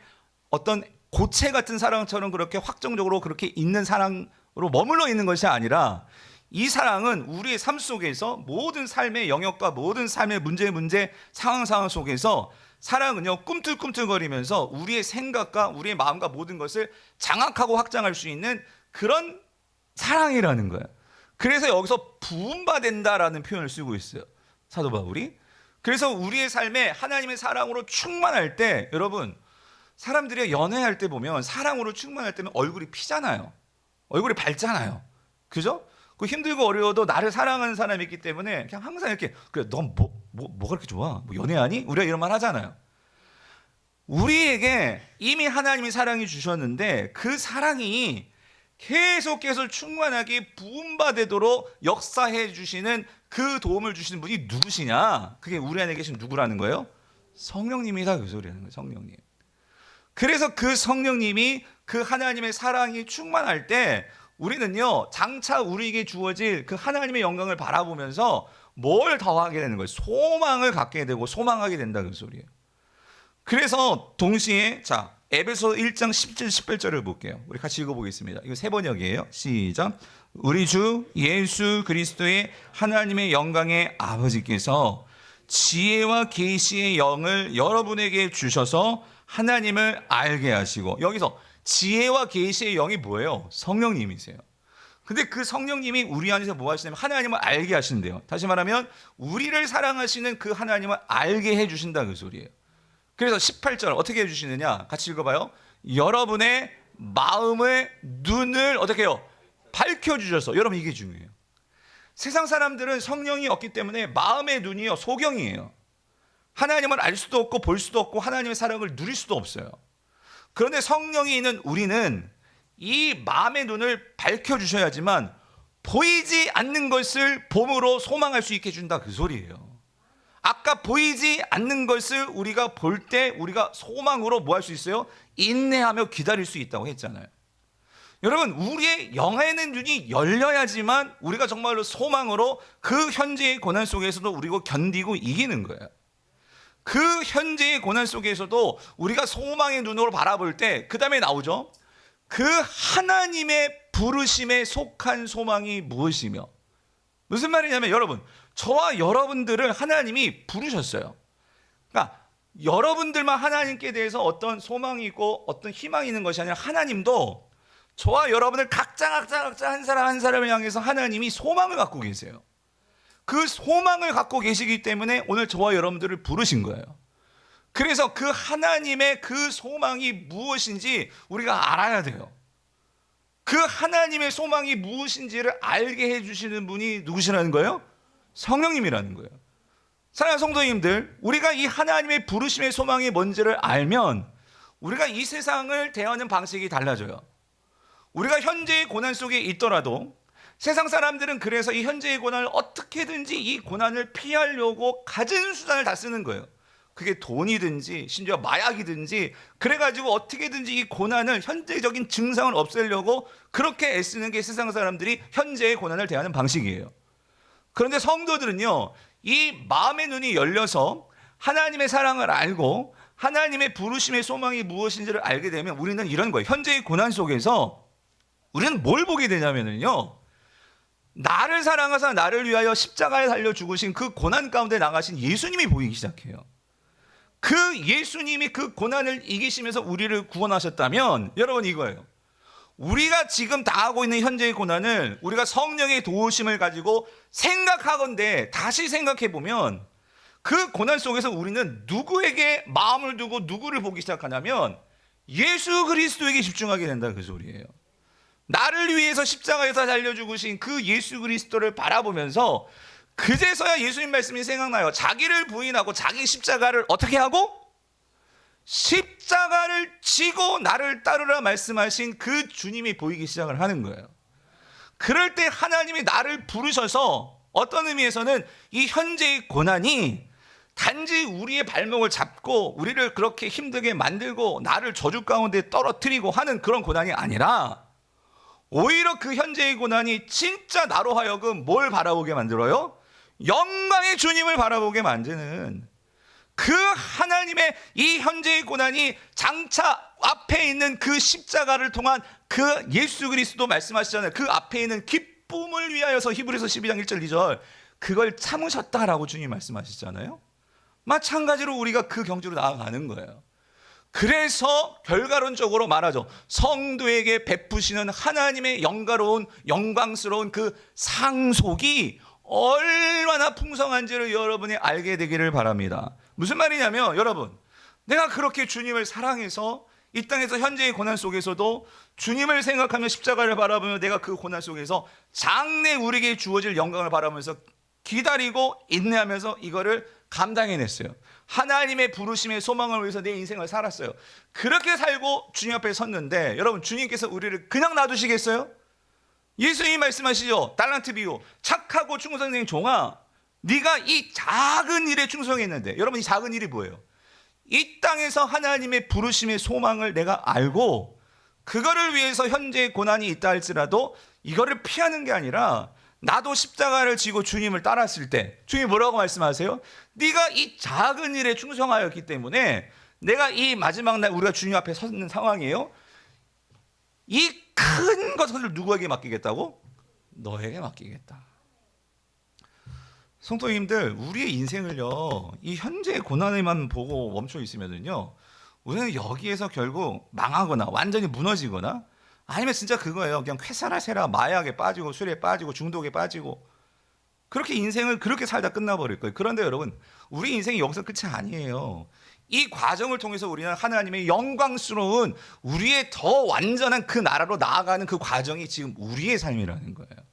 어떤 고체 같은 사랑처럼 그렇게 확정적으로 그렇게 있는 사랑으로 머물러 있는 것이 아니라, 이 사랑은 우리의 삶 속에서 모든 삶의 영역과 모든 삶의 문제 상황 속에서 사랑은요, 꿈틀꿈틀거리면서 우리의 생각과 우리의 마음과 모든 것을 장악하고 확장할 수 있는 그런 사랑이라는 거예요. 그래서 여기서 부음받는다라는 표현을 쓰고 있어요, 사도 바울이. 그래서 우리의 삶에 하나님의 사랑으로 충만할 때, 여러분, 사람들이 연애할 때 보면 사랑으로 충만할 때는 얼굴이 피잖아요. 얼굴이 밝잖아요. 그죠? 그 힘들고 어려워도 나를 사랑하는 사람이 있기 때문에 그냥 항상 이렇게, 그래, 넌 뭐가 그렇게 좋아? 연애하니? 우리가 이런 말 하잖아요. 우리에게 이미 하나님이 사랑이 주셨는데 그 사랑이 계속해서 충만하게 부음받도록 역사해 주시는, 그 도움을 주시는 분이 누구시냐? 그게 우리 안에 계신 누구라는 거예요? 성령님이다. 그 소리라는 거예요. 성령님. 그래서 그 성령님이, 그 하나님의 사랑이 충만할 때 우리는요, 장차 우리에게 주어질 그 하나님의 영광을 바라보면서 뭘 더하게 되는 거예요? 소망을 갖게 되고 소망하게 된다. 그 소리예요. 그래서 동시에, 자, 에베소 1장 17, 18절을 볼게요. 우리 같이 읽어보겠습니다. 이거 세 번역이에요. 시작. 우리 주 예수 그리스도의 하나님의 영광의 아버지께서 지혜와 계시의 영을 여러분에게 주셔서 하나님을 알게 하시고, 여기서 지혜와 계시의 영이 뭐예요? 성령님이세요. 근데 그 성령님이 우리 안에서 뭐 하시냐면 하나님을 알게 하신대요. 다시 말하면 우리를 사랑하시는 그 하나님을 알게 해주신다. 그 소리예요. 그래서 18절 어떻게 해주시느냐? 같이 읽어봐요. 여러분의 마음의 눈을 어떻게 해요? 밝혀주셔서. 여러분, 이게 중요해요. 세상 사람들은 성령이 없기 때문에 마음의 눈이요, 소경이에요. 하나님을 알 수도 없고 볼 수도 없고 하나님의 사랑을 누릴 수도 없어요. 그런데 성령이 있는 우리는 이 마음의 눈을 밝혀주셔야지만 보이지 않는 것을 봄으로 소망할 수 있게 해준다. 그 소리예요. 아까 보이지 않는 것을 우리가 볼 때 우리가 소망으로 뭐 할 수 있어요? 인내하며 기다릴 수 있다고 했잖아요. 여러분, 우리의 영안의 눈이 열려야지만 우리가 정말로 소망으로 그 현재의 고난 속에서도 우리가 견디고 이기는 거예요. 그 현재의 고난 속에서도 우리가 소망의 눈으로 바라볼 때 그 다음에 나오죠. 그 하나님의 부르심에 속한 소망이 무엇이며, 무슨 말이냐면, 여러분, 저와 여러분들을 하나님이 부르셨어요. 그러니까 여러분들만 하나님께 대해서 어떤 소망이 있고 어떤 희망이 있는 것이 아니라 하나님도 저와 여러분을 각자 한 사람 한 사람을 향해서 하나님이 소망을 갖고 계세요. 그 소망을 갖고 계시기 때문에 오늘 저와 여러분들을 부르신 거예요. 그래서 그 하나님의 그 소망이 무엇인지 우리가 알아야 돼요. 그 하나님의 소망이 무엇인지를 알게 해주시는 분이 누구시라는 거예요? 성령님이라는 거예요. 사랑하는 성도님들, 우리가 이 하나님의 부르심의 소망이 뭔지를 알면 우리가 이 세상을 대하는 방식이 달라져요. 우리가 현재의 고난 속에 있더라도 세상 사람들은 그래서 이 현재의 고난을 어떻게든지 이 고난을 피하려고 가진 수단을 다 쓰는 거예요. 그게 돈이든지 심지어 마약이든지 그래가지고 어떻게든지 이 고난을, 현재적인 증상을 없애려고 그렇게 애쓰는 게 세상 사람들이 현재의 고난을 대하는 방식이에요. 그런데 성도들은요, 이 마음의 눈이 열려서 하나님의 사랑을 알고 하나님의 부르심의 소망이 무엇인지를 알게 되면 우리는 이런 거예요. 현재의 고난 속에서 우리는 뭘 보게 되냐면요, 나를 사랑하사 나를 위하여 십자가에 달려 죽으신 그 고난 가운데 나가신 예수님이 보이기 시작해요. 그 예수님이 그 고난을 이기시면서 우리를 구원하셨다면 여러분, 이거예요. 우리가 지금 당하고 있는 현재의 고난을 우리가 성령의 도우심을 가지고 생각하건대 다시 생각해 보면 그 고난 속에서 우리는 누구에게 마음을 두고 누구를 보기 시작하냐면 예수 그리스도에게 집중하게 된다, 그 소리예요. 나를 위해서 십자가에서 달려 죽으신 그 예수 그리스도를 바라보면서 그제서야 예수님 말씀이 생각나요. 자기를 부인하고 자기 십자가를 어떻게 하고? 십자가를 지고 나를 따르라 말씀하신 그 주님이 보이기 시작을 하는 거예요. 그럴 때 하나님이 나를 부르셔서 어떤 의미에서는 이 현재의 고난이 단지 우리의 발목을 잡고 우리를 그렇게 힘들게 만들고 나를 저주 가운데 떨어뜨리고 하는 그런 고난이 아니라 오히려 그 현재의 고난이 진짜 나로 하여금 뭘 바라보게 만들어요? 영광의 주님을 바라보게 만드는, 그 하나님의 이 현재의 고난이 장차 앞에 있는 그 십자가를 통한 그 예수 그리스도 말씀하시잖아요. 그 앞에 있는 기쁨을 위하여서 히브리서 12장 1절 2절 그걸 참으셨다라고 주님 말씀하시잖아요. 마찬가지로 우리가 그 경지로 나아가는 거예요. 그래서 결과론적으로 말하죠. 성도에게 베푸시는 하나님의 영광스러운 그 상속이 얼마나 풍성한지를 여러분이 알게 되기를 바랍니다. 무슨 말이냐면, 여러분, 내가 그렇게 주님을 사랑해서 이 땅에서 현재의 고난 속에서도 주님을 생각하며 십자가를 바라보며 내가 그 고난 속에서 장래 우리에게 주어질 영광을 바라보면서 기다리고 인내하면서 이거를 감당해냈어요. 하나님의 부르심의 소망을 위해서 내 인생을 살았어요. 그렇게 살고 주님 앞에 섰는데, 여러분, 주님께서 우리를 그냥 놔두시겠어요? 예수님이 말씀하시죠. 달란트 비유. 착하고 충성된 종아, 네가 이 작은 일에 충성했는데, 여러분, 이 작은 일이 뭐예요? 이 땅에서 하나님의 부르심의 소망을 내가 알고 그거를 위해서 현재의 고난이 있다 할지라도 이거를 피하는 게 아니라 나도 십자가를 지고 주님을 따랐을 때 주님이 뭐라고 말씀하세요? 네가 이 작은 일에 충성하였기 때문에 내가 이 마지막 날 우리가 주님 앞에 섰는 상황이에요. 이 큰 것을 누구에게 맡기겠다고? 너에게 맡기겠다. 성도님들, 우리의 인생을요, 이 현재의 고난에만 보고 멈춰 있으면요, 우리는 여기에서 결국 망하거나 완전히 무너지거나, 아니면 진짜 그거예요. 그냥 쾌사라세라 마약에 빠지고 술에 빠지고 중독에 빠지고 그렇게 인생을 그렇게 살다 끝나버릴 거예요. 그런데 여러분, 우리 인생이 여기서 끝이 아니에요. 이 과정을 통해서 우리는 하나님의 영광스러운 우리의 더 완전한 그 나라로 나아가는 그 과정이 지금 우리의 삶이라는 거예요.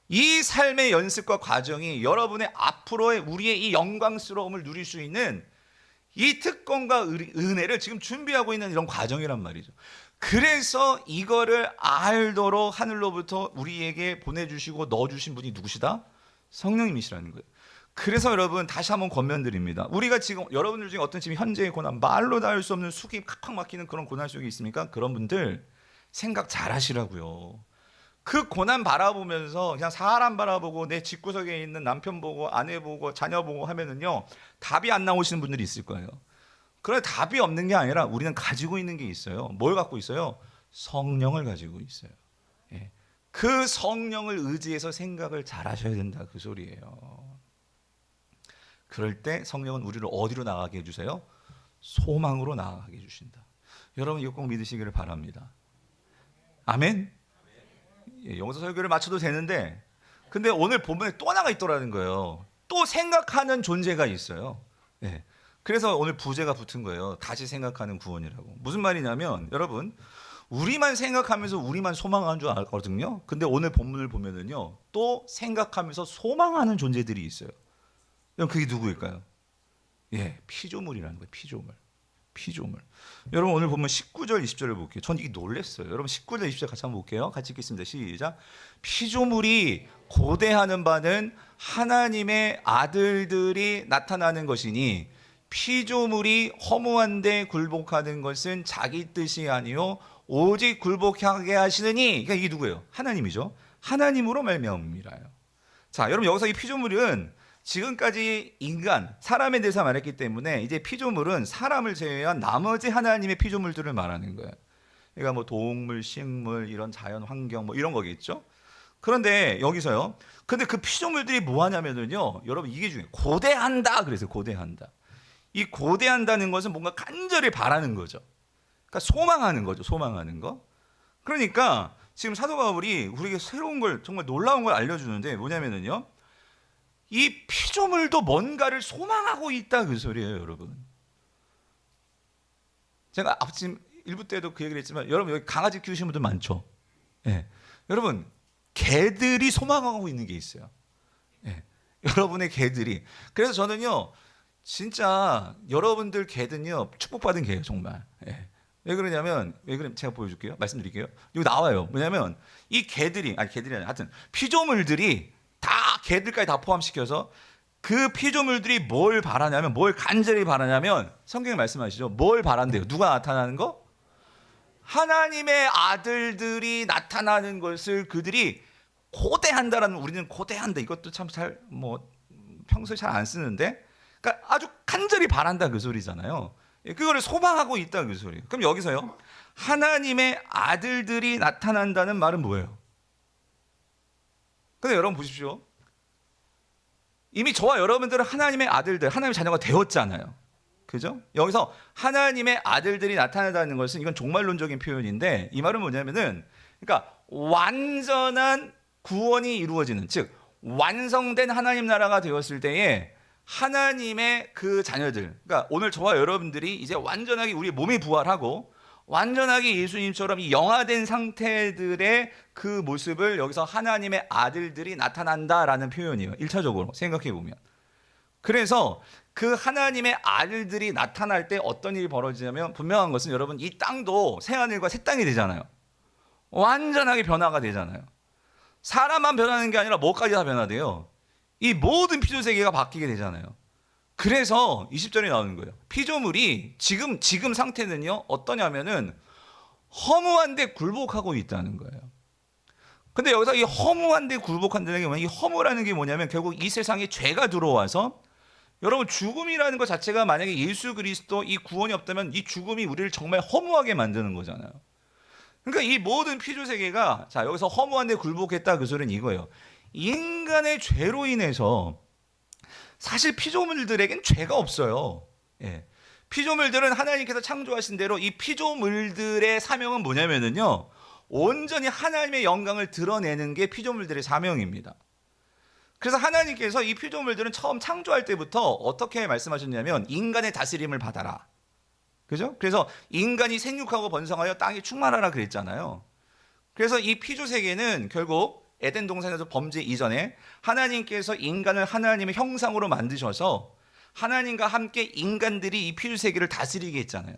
이 삶의 연습과 과정이 여러분의 앞으로의 우리의 이 영광스러움을 누릴 수 있는 이 특권과 은혜를 지금 준비하고 있는 이런 과정이란 말이죠. 그래서 이거를 알도록 하늘로부터 우리에게 보내주시고 넣어주신 분이 누구시다? 성령님이시라는 거예요. 그래서 여러분, 다시 한번 권면드립니다. 우리가 지금 여러분들 중에 어떤 지금 현재의 고난, 말로 다 할 수 없는 숙이 칵칵 막히는 그런 고난 속에 있습니까? 그런 분들 생각 잘 하시라고요. 그 고난 바라보면서 그냥 사람 바라보고 내 집구석에 있는 남편 보고 아내 보고 자녀 보고 하면은요, 답이 안 나오시는 분들이 있을 거예요. 그런데 답이 없는 게 아니라 우리는 가지고 있는 게 있어요. 뭘 갖고 있어요? 성령을 가지고 있어요. 예. 그 성령을 의지해서 생각을 잘 하셔야 된다, 그 소리예요. 그럴 때 성령은 우리를 어디로 나가게 해주세요? 소망으로 나가게 해주신다. 여러분, 이거 꼭 믿으시기를 바랍니다. 아멘? 예, 여기서 설교를 마쳐도 되는데, 근데 오늘 본문에 또 하나가 있더라는 거예요. 또 생각하는 존재가 있어요. 예. 그래서 오늘 부제가 붙은 거예요. 다시 생각하는 구원이라고. 무슨 말이냐면 여러분, 우리만 생각하면서 우리만 소망하는 줄 알거든요. 근데 오늘 본문을 보면은요, 또 생각하면서 소망하는 존재들이 있어요. 그럼 그게 누구일까요? 예, 피조물이라는 거예요. 피조물. 여러분 오늘 보면 19절 20절을 볼게요. 전 이게 놀랐어요. 여러분 19절 20절 같이 한번 볼게요. 같이 읽겠습니다. 시작. 피조물이 고대하는 바는 하나님의 아들들이 나타나는 것이니 피조물이 허무한데 굴복하는 것은 자기 뜻이 아니요 오직 굴복하게 하시느니. 그러니까 이게 누구예요? 하나님이죠. 하나님으로 말미암음이라요. 자, 여러분 여기서 이 피조물은 지금까지 인간, 사람에 대해서 말했기 때문에 이제 피조물은 사람을 제외한 나머지 하나님의 피조물들을 말하는 거예요. 그러니까 뭐 동물, 식물, 이런 자연 환경 뭐 이런 거겠죠. 그런데 여기서요. 근데 그 피조물들이 뭐 하냐면요. 여러분 이게 중요해요. 고대한다 그래서 고대한다. 이 고대한다는 것은 뭔가 간절히 바라는 거죠. 그러니까 소망하는 거죠. 소망하는 거. 그러니까 지금 사도 바울이 우리에게 새로운 걸, 정말 놀라운 걸 알려주는데 뭐냐면요. 이 피조물도 뭔가를 소망하고 있다 그 소리예요, 여러분. 제가 아침 일부 때도 그 얘기를 했지만 여러분 여기 강아지 키우시는 분들 많죠. 예. 여러분 개들이 소망하고 있는 게 있어요. 예. 여러분의 개들이. 그래서 저는요 진짜 여러분들 개는요 축복받은 개예요, 정말. 예. 왜 그러냐면 제가 보여줄게요. 말씀드릴게요. 여기 나와요. 뭐냐면 이 개들이 아니라 하여튼 피조물들이 다 개들까지 다 포함시켜서 그 피조물들이 뭘 바라냐면, 뭘 간절히 바라냐면 성경에 말씀하시죠. 뭘 바란대요? 누가 나타나는 거? 하나님의 아들들이 나타나는 것을 그들이 고대한다라는, 우리는 고대한다 이것도 참 잘 뭐 평소에 잘 안 쓰는데, 그러니까 아주 간절히 바란다 그 소리잖아요. 그거를 소망하고 있다 그 소리예요. 그럼 여기서요 하나님의 아들들이 나타난다는 말은 뭐예요? 근데 여러분 보십시오. 이미 저와 여러분들은 하나님의 아들들, 하나님의 자녀가 되었잖아요. 그죠? 여기서 하나님의 아들들이 나타난다는 것은 이건 종말론적인 표현인데, 이 말은 뭐냐면은, 그러니까 완전한 구원이 이루어지는, 즉 완성된 하나님 나라가 되었을 때에 하나님의 그 자녀들, 그러니까 오늘 저와 여러분들이 이제 완전하게 우리 몸이 부활하고 완전하게 예수님처럼 이 영화된 상태들의 그 모습을 여기서 하나님의 아들들이 나타난다라는 표현이에요. 1차적으로 생각해 보면. 그래서 그 하나님의 아들들이 나타날 때 어떤 일이 벌어지냐면, 분명한 것은 여러분 이 땅도 새하늘과 새 땅이 되잖아요. 완전하게 변화가 되잖아요. 사람만 변하는 게 아니라 뭐까지 다 변화돼요. 이 모든 피조 세계가 바뀌게 되잖아요. 그래서 20절에 나오는 거예요. 피조물이 지금 상태는요 어떠냐면은 허무한데 굴복하고 있다는 거예요. 근데 여기서 이 허무한데 굴복한다는 게 뭐냐? 이 허무라는 게 뭐냐면 결국 이 세상에 죄가 들어와서, 여러분 죽음이라는 것 자체가 만약에 예수 그리스도 이 구원이 없다면 이 죽음이 우리를 정말 허무하게 만드는 거잖아요. 그러니까 이 모든 피조 세계가, 자 여기서 허무한데 굴복했다 그 소리는 이거예요. 인간의 죄로 인해서 사실 피조물들에겐 죄가 없어요. 예. 피조물들은 하나님께서 창조하신 대로 이 피조물들의 사명은 뭐냐면은요, 온전히 하나님의 영광을 드러내는 게 피조물들의 사명입니다. 그래서 하나님께서 이 피조물들은 처음 창조할 때부터 어떻게 말씀하셨냐면 인간의 다스림을 받아라. 그죠? 그래서 인간이 생육하고 번성하여 땅에 충만하라 그랬잖아요. 그래서 이 피조 세계는 결국 에덴 동산에서 범죄 이전에 하나님께서 인간을 하나님의 형상으로 만드셔서 하나님과 함께 인간들이 이 피조 세계를 다스리게 했잖아요.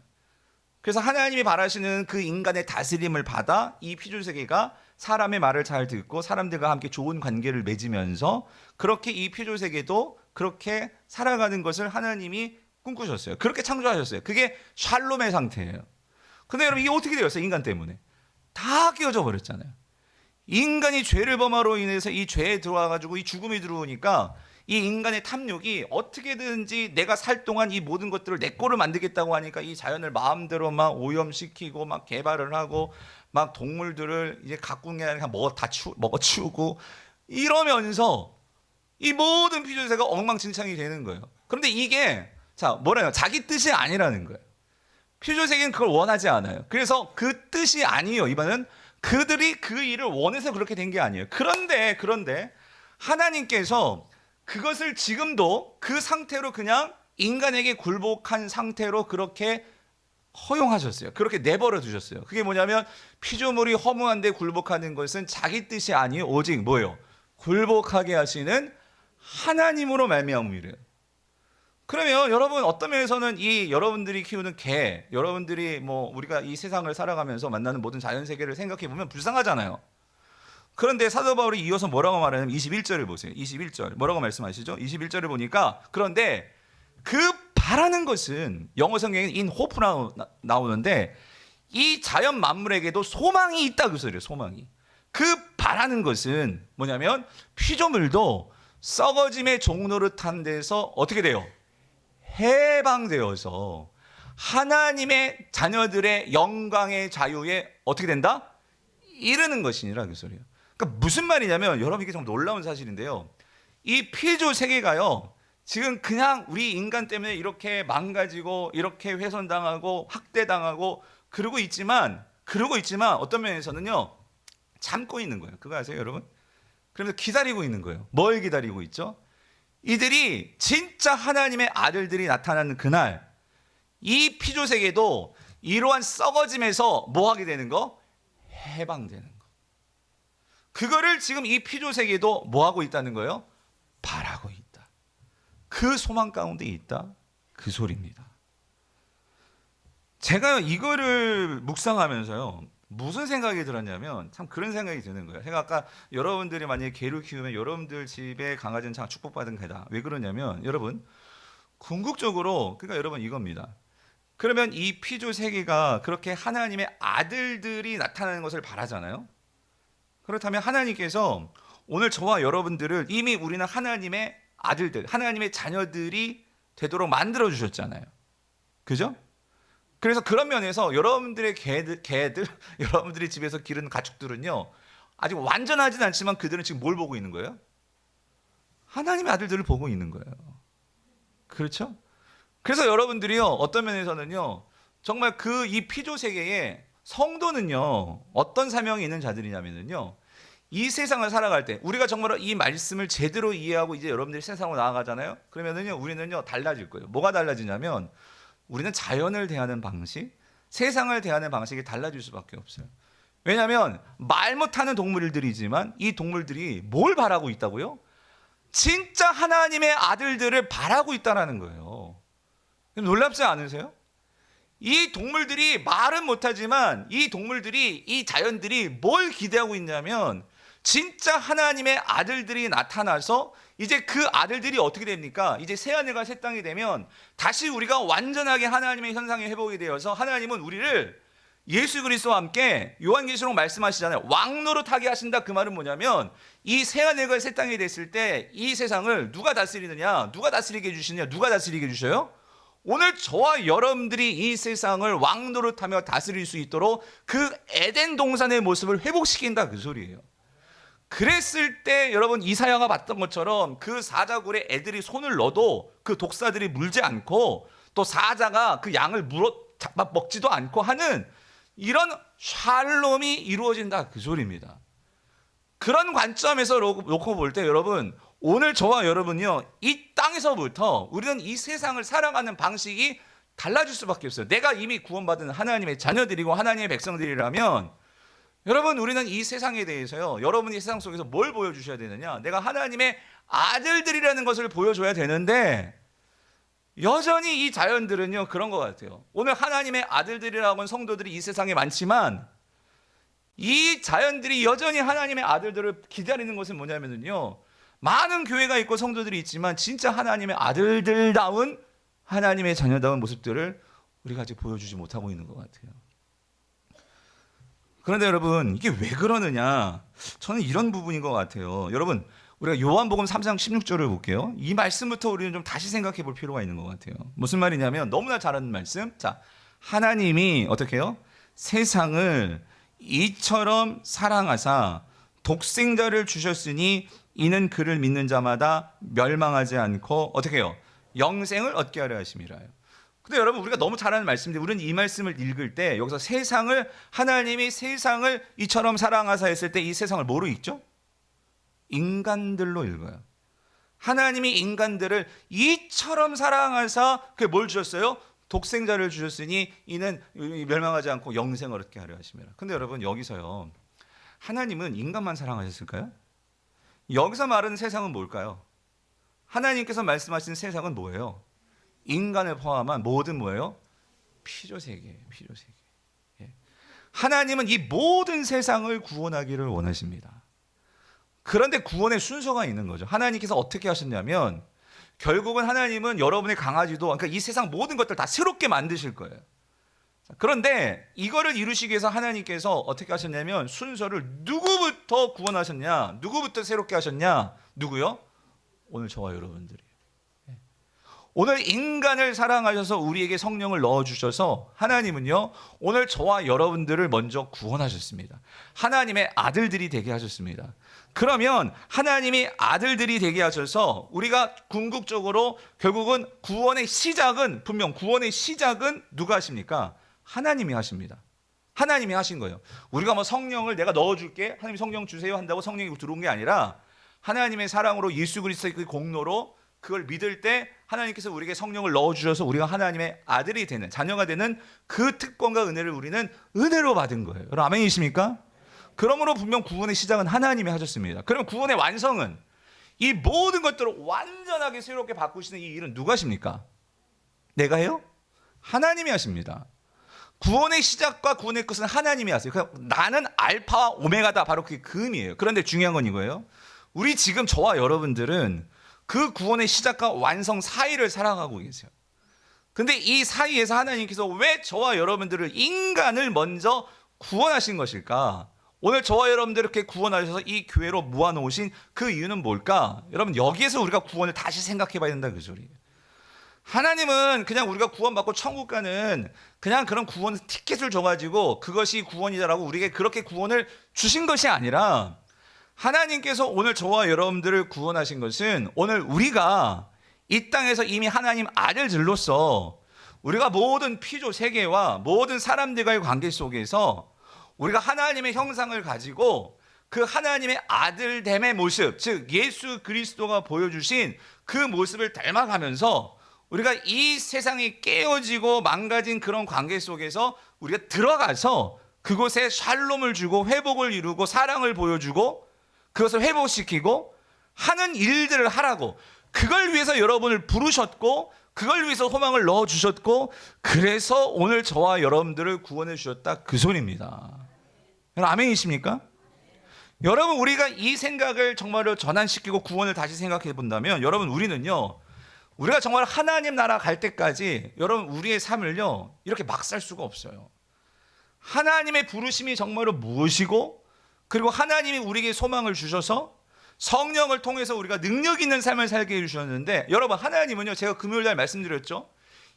그래서 하나님이 바라시는 그 인간의 다스림을 받아 이 피조 세계가 사람의 말을 잘 듣고 사람들과 함께 좋은 관계를 맺으면서 그렇게 이 피조 세계도 그렇게 살아가는 것을 하나님이 꿈꾸셨어요. 그렇게 창조하셨어요. 그게 샬롬의 상태예요. 근데 여러분 이게 어떻게 되었어요? 인간 때문에 다 깨어져 버렸잖아요. 인간이 죄를 범함으로 인해서 이 죄에 들어와가지고 이 죽음이 들어오니까 이 인간의 탐욕이 어떻게든지 내가 살 동안 이 모든 것들을 내 거로 만들겠다고 하니까 이 자연을 마음대로 막 오염시키고 막 개발을 하고 막 동물들을 이제 가꾼 게 아니라 먹어치우고 이러면서 이 모든 피조세가 엉망진창이 되는 거예요. 그런데 이게 자기 뜻이 아니라는 거예요. 피조세계는 그걸 원하지 않아요. 그래서 그 뜻이 아니에요. 이번은 그들이 그 일을 원해서 그렇게 된 게 아니에요. 그런데 하나님께서 그것을 지금도 그 상태로 그냥 인간에게 굴복한 상태로 그렇게 허용하셨어요. 그렇게 내버려 두셨어요. 그게 뭐냐면 피조물이 허무한데 굴복하는 것은 자기 뜻이 아니에요. 오직 뭐예요? 굴복하게 하시는 하나님으로 말미암음이래요. 그러면 여러분 어떤 면에서는 이 여러분들이 키우는 개, 여러분들이 뭐 우리가 이 세상을 살아가면서 만나는 모든 자연 세계를 생각해 보면 불쌍하잖아요. 그런데 사도 바울이 이어서 뭐라고 말하냐면 21절을 보세요. 21절 뭐라고 말씀하시죠? 21절을 보니까 그런데 그 바라는 것은 영어 성경에는 in hope 나오는데 이 자연 만물에게도 소망이 있다 그 소리예요. 소망이. 그 바라는 것은 뭐냐면 피조물도 썩어짐의 종노릇한 데서 어떻게 돼요? 해방되어서 하나님의 자녀들의 영광의 자유에 어떻게 된다? 이르는 것이니라 그 소리예요. 그러니까 무슨 말이냐면 여러분 이게 정말 놀라운 사실인데요. 이 피조 세계가요. 지금 그냥 우리 인간 때문에 이렇게 망가지고 이렇게 훼손당하고 학대당하고 그러고 있지만 어떤 면에서는요. 참고 있는 거예요. 그거 아세요, 여러분? 그러면서 기다리고 있는 거예요. 뭘 기다리고 있죠? 이들이 진짜 하나님의 아들들이 나타나는 그날 이 피조 세계도 이러한 썩어짐에서 뭐 하게 되는 거? 해방되는 거. 그거를 지금 이 피조 세계도 뭐 하고 있다는 거예요? 바라고 있다. 그 소망 가운데 있다. 그 소리입니다. 제가 이거를 묵상하면서요. 무슨 생각이 들었냐면 참 그런 생각이 드는 거예요. 제가 아까 여러분들이 만약에 개를 키우면 여러분들 집에 강아지는 참 축복받은 개다. 왜 그러냐면 여러분 궁극적으로 그러니까 여러분 이겁니다. 그러면 이 피조 세계가 그렇게 하나님의 아들들이 나타나는 것을 바라잖아요. 그렇다면 하나님께서 오늘 저와 여러분들을 이미 우리는 하나님의 아들들, 하나님의 자녀들이 되도록 만들어 주셨잖아요. 그죠? 그래서 그런 면에서 여러분들의 개들, 여러분들이 집에서 기르는 가축들은요, 아직 완전하진 않지만 그들은 지금 뭘 보고 있는 거예요? 하나님의 아들들을 보고 있는 거예요. 그렇죠? 그래서 여러분들이요, 어떤 면에서는요, 정말 그 이 피조 세계에 성도는요, 어떤 사명이 있는 자들이냐면요, 이 세상을 살아갈 때 우리가 정말 이 말씀을 제대로 이해하고 이제 여러분들이 세상으로 나아가잖아요. 그러면은요, 우리는요 달라질 거예요. 뭐가 달라지냐면 우리는 자연을 대하는 방식, 세상을 대하는 방식이 달라질 수밖에 없어요. 왜냐하면 말 못하는 동물들이지만 이 동물들이 뭘 바라고 있다고요? 진짜 하나님의 아들들을 바라고 있다는 거예요. 놀랍지 않으세요? 이 동물들이 말은 못하지만 이 동물들이, 이 자연들이 뭘 기대하고 있냐면 진짜 하나님의 아들들이 나타나서 이제 그 아들들이 어떻게 됩니까? 이제 새하늘과 새 땅이 되면 다시 우리가 완전하게 하나님의 현상에 회복이 되어서 하나님은 우리를 예수 그리스도와 함께 요한계시록 말씀하시잖아요. 왕노릇하게 하신다. 그 말은 뭐냐면 이 새하늘과 새 땅이 됐을 때 이 세상을 누가 다스리느냐? 누가 다스리게 해주시느냐? 누가 다스리게 해주셔요? 오늘 저와 여러분들이 이 세상을 왕노릇하며 다스릴 수 있도록 그 에덴 동산의 모습을 회복시킨다 그 소리예요. 그랬을 때 여러분 이사야가 봤던 것처럼 그 사자굴에 애들이 손을 넣어도 그 독사들이 물지 않고 또 사자가 그 양을 잡아 먹지도 않고 하는 이런 샬롬이 이루어진다 그 소리입니다. 그런 관점에서 놓고 볼 때 여러분 오늘 저와 여러분이요 이 땅에서부터 우리는 이 세상을 살아가는 방식이 달라질 수밖에 없어요. 내가 이미 구원받은 하나님의 자녀들이고 하나님의 백성들이라면 여러분 우리는 이 세상에 대해서요 여러분이 세상 속에서 뭘 보여주셔야 되느냐, 내가 하나님의 아들들이라는 것을 보여줘야 되는데 여전히 이 자연들은요 그런 것 같아요. 오늘 하나님의 아들들이라고 하는 성도들이 이 세상에 많지만 이 자연들이 여전히 하나님의 아들들을 기다리는 것은 뭐냐면요, 많은 교회가 있고 성도들이 있지만 진짜 하나님의 아들들다운 하나님의 자녀다운 모습들을 우리가 아직 보여주지 못하고 있는 것 같아요. 그런데 여러분 이게 왜 그러느냐, 저는 이런 부분인 것 같아요. 여러분 우리가 요한복음 3장 16절을 볼게요. 이 말씀부터 우리는 좀 다시 생각해 볼 필요가 있는 것 같아요. 무슨 말이냐면 너무나 잘 아는 말씀. 자, 하나님이 어떻게 해요? 세상을 이처럼 사랑하사 독생자를 주셨으니 이는 그를 믿는 자마다 멸망하지 않고 어떻게 해요? 영생을 얻게 하려 하심이라요. 근데 여러분 우리가 너무 잘 아는 말씀인데 우리는 이 말씀을 읽을 때 여기서 세상을, 하나님이 세상을 이처럼 사랑하사 했을 때 이 세상을 뭐로 읽죠? 인간들로 읽어요. 하나님이 인간들을 이처럼 사랑하사 그게 뭘 주셨어요? 독생자를 주셨으니 이는 멸망하지 않고 영생을 얻게 하려 하심이라. 근데 여러분 여기서요, 하나님은 인간만 사랑하셨을까요? 여기서 말하는 세상은 뭘까요? 하나님께서 말씀하신 세상은 뭐예요? 인간을 포함한 모든 뭐예요? 피조세계예요. 피조세계. 하나님은 이 모든 세상을 구원하기를 원하십니다. 그런데 구원의 순서가 있는 거죠. 하나님께서 어떻게 하셨냐면 결국은 하나님은 여러분의 강아지도, 그러니까 이 세상 모든 것들 다 새롭게 만드실 거예요. 그런데 이거를 이루시기 위해서 하나님께서 어떻게 하셨냐면 순서를 누구부터 구원하셨냐, 누구부터 새롭게 하셨냐, 누구요? 오늘 저와 여러분들이에요. 오늘 인간을 사랑하셔서 우리에게 성령을 넣어주셔서 하나님은요, 오늘 저와 여러분들을 먼저 구원하셨습니다. 하나님의 아들들이 되게 하셨습니다. 그러면 하나님이 아들들이 되게 하셔서 우리가 궁극적으로 결국은 구원의 시작은, 분명 구원의 시작은 누가 하십니까? 하나님이 하십니다. 하나님이 하신 거예요. 우리가 뭐 성령을 내가 넣어줄게, 하나님 성령 주세요 한다고 성령이 들어온 게 아니라 하나님의 사랑으로 예수 그리스도의 그 공로로 그걸 믿을 때 하나님께서 우리에게 성령을 넣어주셔서 우리가 하나님의 아들이 되는, 자녀가 되는 그 특권과 은혜를 우리는 은혜로 받은 거예요. 여러분 아멘이십니까? 그러므로 분명 구원의 시작은 하나님이 하셨습니다. 그러면 구원의 완성은, 이 모든 것들을 완전하게 새롭게 바꾸시는 이 일은 누가 하십니까? 내가 해요? 하나님이 하십니다. 구원의 시작과 구원의 끝은 하나님이 하세요. 나는 알파와 오메가다, 바로 그게 그 의미예요. 그런데 중요한 건 이거예요. 우리 지금 저와 여러분들은 그 구원의 시작과 완성 사이를 살아가고 계세요. 근데 이 사이에서 하나님께서 왜 저와 여러분들을, 인간을 먼저 구원하신 것일까? 오늘 저와 여러분들 이렇게 구원하셔서 이 교회로 모아놓으신 그 이유는 뭘까? 여러분 여기에서 우리가 구원을 다시 생각해 봐야 된다 그 소리예요. 하나님은 그냥 우리가 구원받고 천국 가는 그냥 그런 구원 티켓을 줘가지고 그것이 구원이다라고 우리에게 그렇게 구원을 주신 것이 아니라, 하나님께서 오늘 저와 여러분들을 구원하신 것은 오늘 우리가 이 땅에서 이미 하나님 아들들로서 우리가 모든 피조 세계와 모든 사람들과의 관계 속에서 우리가 하나님의 형상을 가지고 그 하나님의 아들됨의 모습, 즉 예수 그리스도가 보여주신 그 모습을 닮아가면서 우리가 이 세상이 깨어지고 망가진 그런 관계 속에서 우리가 들어가서 그곳에 샬롬을 주고 회복을 이루고 사랑을 보여주고 그것을 회복시키고 하는 일들을 하라고, 그걸 위해서 여러분을 부르셨고 그걸 위해서 소망을 넣어주셨고, 그래서 오늘 저와 여러분들을 구원해 주셨다 그 소리입니다. 여러분 아멘이십니까? 여러분 우리가 이 생각을 정말로 전환시키고 구원을 다시 생각해 본다면, 여러분 우리는요, 우리가 정말 하나님 나라 갈 때까지 여러분 우리의 삶을요 이렇게 막 살 수가 없어요. 하나님의 부르심이 정말로 무엇이고, 그리고 하나님이 우리에게 소망을 주셔서 성령을 통해서 우리가 능력 있는 삶을 살게 해주셨는데, 여러분 하나님은요, 제가 금요일날 말씀드렸죠,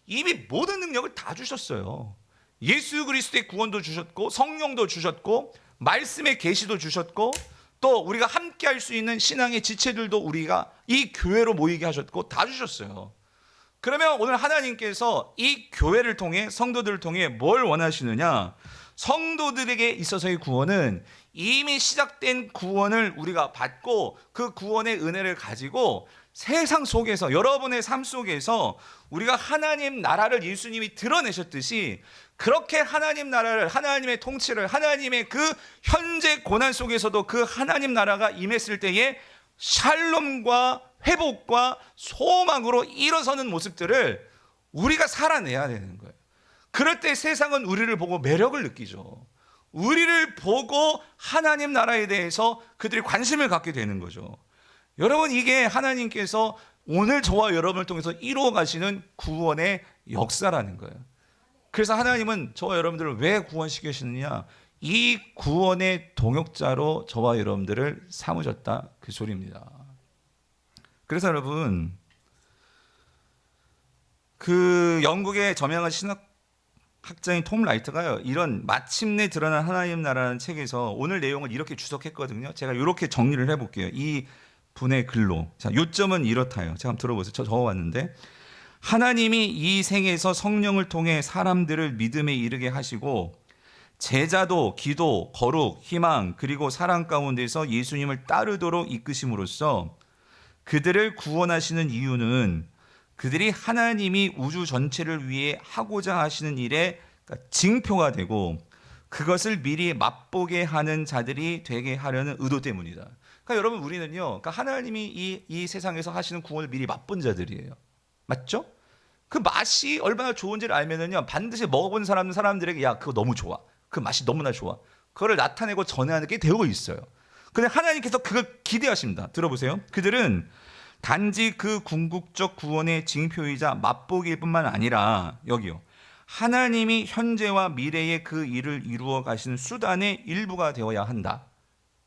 이미 모든 능력을 다 주셨어요. 예수 그리스도의 구원도 주셨고 성령도 주셨고 말씀의 계시도 주셨고 또 우리가 함께 할 수 있는 신앙의 지체들도 우리가 이 교회로 모이게 하셨고 다 주셨어요. 그러면 오늘 하나님께서 이 교회를 통해, 성도들을 통해 뭘 원하시느냐? 성도들에게 있어서의 구원은 이미 시작된 구원을 우리가 받고 그 구원의 은혜를 가지고 세상 속에서, 여러분의 삶 속에서 우리가 하나님 나라를 예수님이 드러내셨듯이 그렇게 하나님 나라를, 하나님의 통치를, 하나님의 그 현재 고난 속에서도 그 하나님 나라가 임했을 때에 샬롬과 회복과 소망으로 일어서는 모습들을 우리가 살아내야 되는 거예요. 그럴 때 세상은 우리를 보고 매력을 느끼죠. 우리를 보고 하나님 나라에 대해서 그들이 관심을 갖게 되는 거죠. 여러분 이게 하나님께서 오늘 저와 여러분을 통해서 이루어 가시는 구원의 역사라는 거예요. 그래서 하나님은 저와 여러분들을 왜 구원시키시느냐? 이 구원의 동역자로 저와 여러분들을 삼으셨다 그 소리입니다. 그래서 여러분, 그 영국의 저명한 신학자인 톰 라이트가요, 이런 마침내 드러난 하나님 나라는 책에서 오늘 내용을 이렇게 주석했거든요. 제가 이렇게 정리를 해볼게요. 이 분의 글로. 자, 요점은 이렇다요. 제가 한번 들어보세요. 저 적어왔는데, 하나님이 이 생에서 성령을 통해 사람들을 믿음에 이르게 하시고 제자도 기도, 거룩, 희망 그리고 사랑 가운데서 예수님을 따르도록 이끄심으로써 그들을 구원하시는 이유는 그들이 하나님이 우주 전체를 위해 하고자 하시는 일의 징표가 되고 그것을 미리 맛보게 하는 자들이 되게 하려는 의도 때문이다. 그러니까 여러분 우리는요, 그러니까 하나님이 이 세상에서 하시는 구원을 미리 맛본 자들이에요. 맞죠? 그 맛이 얼마나 좋은지를 알면은요, 반드시 먹어본 사람들에게 야 그거 너무 좋아, 그 맛이 너무나 좋아, 그거를 나타내고 전해하는 게 되고 있어요. 근데 하나님께서 그걸 기대하십니다. 들어보세요. 그들은 단지 그 궁극적 구원의 징표이자 맛보기일 뿐만 아니라 여기요, 하나님이 현재와 미래의 그 일을 이루어 가시는 수단의 일부가 되어야 한다.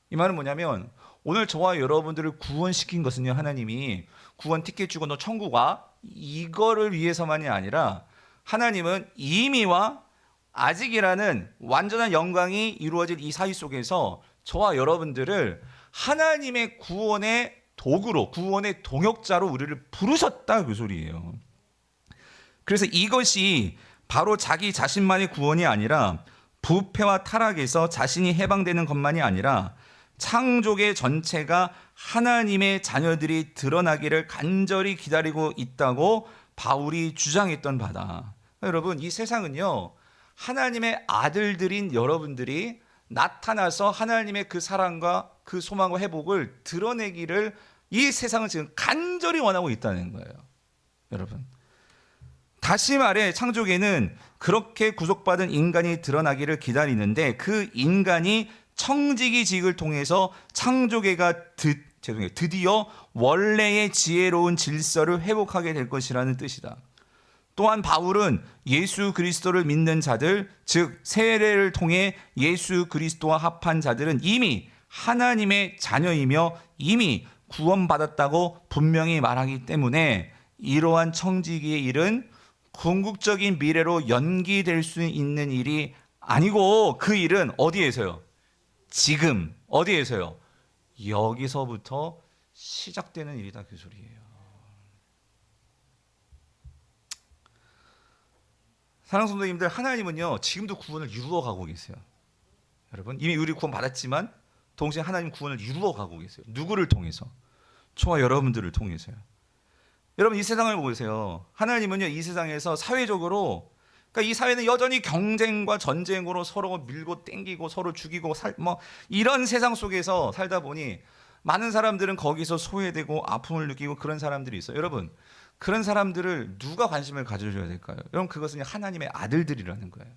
이 말은 뭐냐면 오늘 저와 여러분들을 구원시킨 것은요, 하나님이 구원 티켓 주고 너 천국 와 이거를 위해서만이 아니라 하나님은 이미와 아직이라는 완전한 영광이 이루어질 이 사이 속에서 저와 여러분들을 하나님의 구원의 도구로, 구원의 동역자로 우리를 부르셨다, 그 소리예요. 그래서 이것이 바로 자기 자신만의 구원이 아니라 부패와 타락에서 자신이 해방되는 것만이 아니라 창조계 전체가 하나님의 자녀들이 드러나기를 간절히 기다리고 있다고 바울이 주장했던 바다. 여러분, 이 세상은요, 하나님의 아들들인 여러분들이 나타나서 하나님의 그 사랑과 그 소망과 회복을 드러내기를 이 세상은 지금 간절히 원하고 있다는 거예요. 여러분, 다시 말해 창조계는 그렇게 구속받은 인간이 드러나기를 기다리는데 그 인간이 청지기직을 통해서 창조계가 드디어 원래의 지혜로운 질서를 회복하게 될 것이라는 뜻이다. 또한 바울은 예수 그리스도를 믿는 자들, 즉 세례를 통해 예수 그리스도와 합한 자들은 이미 하나님의 자녀이며 이미 구원받았다고 분명히 말하기 때문에 이러한 청지기의 일은 궁극적인 미래로 연기될 수 있는 일이 아니고 그 일은 어디에서요? 지금 어디에서요? 여기서부터 시작되는 일이다, 그 소리예요. 사랑하는 성도님들, 하나님은요 지금도 구원을 이루어 가고 계세요. 여러분, 이미 우리 구원 받았지만 동시에 하나님 구원을 이루어 가고 계세요. 누구를 통해서? 저와 여러분들을 통해서요. 여러분, 이 세상을 보세요. 하나님은요 이 세상에서 사회적으로, 그러니까 이 사회는 여전히 경쟁과 전쟁으로 서로 밀고 땡기고 서로 죽이고 이런 세상 속에서 살다 보니 많은 사람들은 거기서 소외되고 아픔을 느끼고 그런 사람들이 있어요. 여러분, 그런 사람들을 누가 관심을 가져줘야 될까요? 여러분, 그것은 하나님의 아들들이라는 거예요.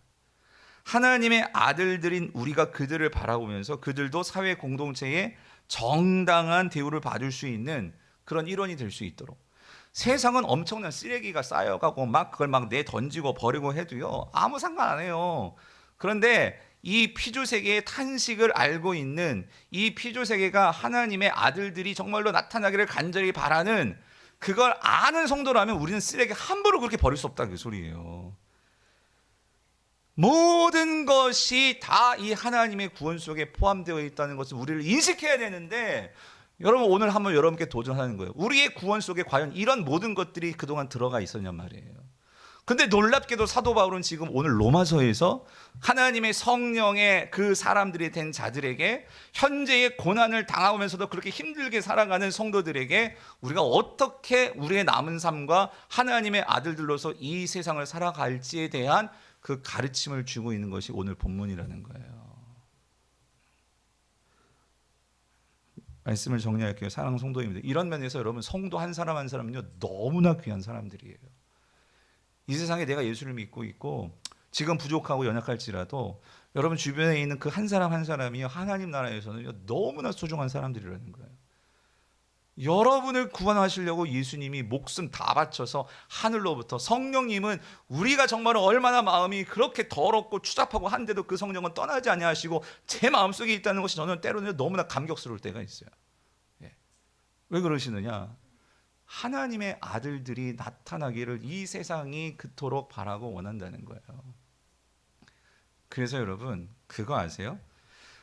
하나님의 아들들인 우리가 그들을 바라보면서 그들도 사회 공동체에 정당한 대우를 받을 수 있는 그런 일원이 될 수 있도록. 세상은 엄청난 쓰레기가 쌓여가고 그걸 내던지고 버리고 해도요 아무 상관 안 해요. 그런데 이 피조세계의 탄식을 알고 있는 이 피조세계가 하나님의 아들들이 정말로 나타나기를 간절히 바라는 그걸 아는 성도라면 우리는 쓰레기 함부로 그렇게 버릴 수 없다, 그 소리예요. 모든 것이 다 이 하나님의 구원 속에 포함되어 있다는 것을 우리를 인식해야 되는데, 여러분 오늘 한번 여러분께 도전하는 거예요. 우리의 구원 속에 과연 이런 모든 것들이 그동안 들어가 있었냔 말이에요. 근데 놀랍게도 사도 바울은 지금 오늘 로마서에서 하나님의 성령의 그 사람들이 된 자들에게 현재의 고난을 당하면서도 그렇게 힘들게 살아가는 성도들에게 우리가 어떻게 우리의 남은 삶과 하나님의 아들들로서 이 세상을 살아갈지에 대한 그 가르침을 주고 있는 것이 오늘 본문이라는 거예요. 말씀을 정리할게요. 사랑하는 성도님들, 이런 면에서 여러분 성도 한 사람 한 사람은요 너무나 귀한 사람들이에요. 이 세상에 내가 예수를 믿고 있고 지금 부족하고 연약할지라도 여러분 주변에 있는 그 한 사람 한 사람이 하나님 나라에서는 너무나 소중한 사람들이라는 거예요. 여러분을 구원하시려고 예수님이 목숨 다 바쳐서 하늘로부터, 성령님은 우리가 정말 얼마나 마음이 그렇게 더럽고 추잡하고 한데도 그 성령은 떠나지 아니하시고 제 마음속에 있다는 것이 저는 때로는 너무나 감격스러울 때가 있어요. 왜 그러시느냐? 하나님의 아들들이 나타나기를 이 세상이 그토록 바라고 원한다는 거예요. 그래서 여러분 그거 아세요?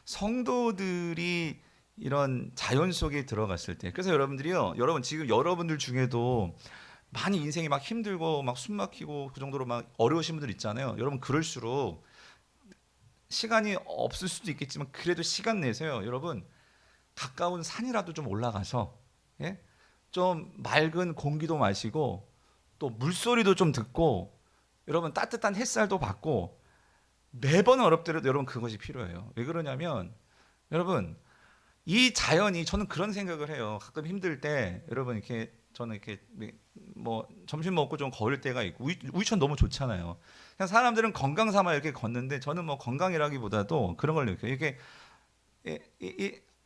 성도들이 이런 자연 속에 들어갔을 때, 그래서 여러분들이요, 여러분 지금 여러분들 중에도 많이 인생이 막 힘들고 막 숨막히고 그 정도로 막 어려우신 분들 있잖아요. 여러분 그럴수록 시간이 없을 수도 있겠지만 그래도 시간 내세요. 여러분 가까운 산이라도 좀 올라가서 좀 맑은 공기도 마시고 또 물소리도 좀 듣고 여러분 따뜻한 햇살도 받고 매번 어렵더라도 여러분 그것이 필요해요. 왜 그러냐면 여러분 이 자연이 저는 그런 생각을 해요. 가끔 힘들 때 여러분 이렇게 저는 이렇게 뭐 점심 먹고 좀 걸을 때가 있고 우이천 너무 좋잖아요. 그냥 사람들은 건강 삼아 이렇게 걷는데 저는 뭐 건강이라기보다도 그런 걸 느껴요. 이게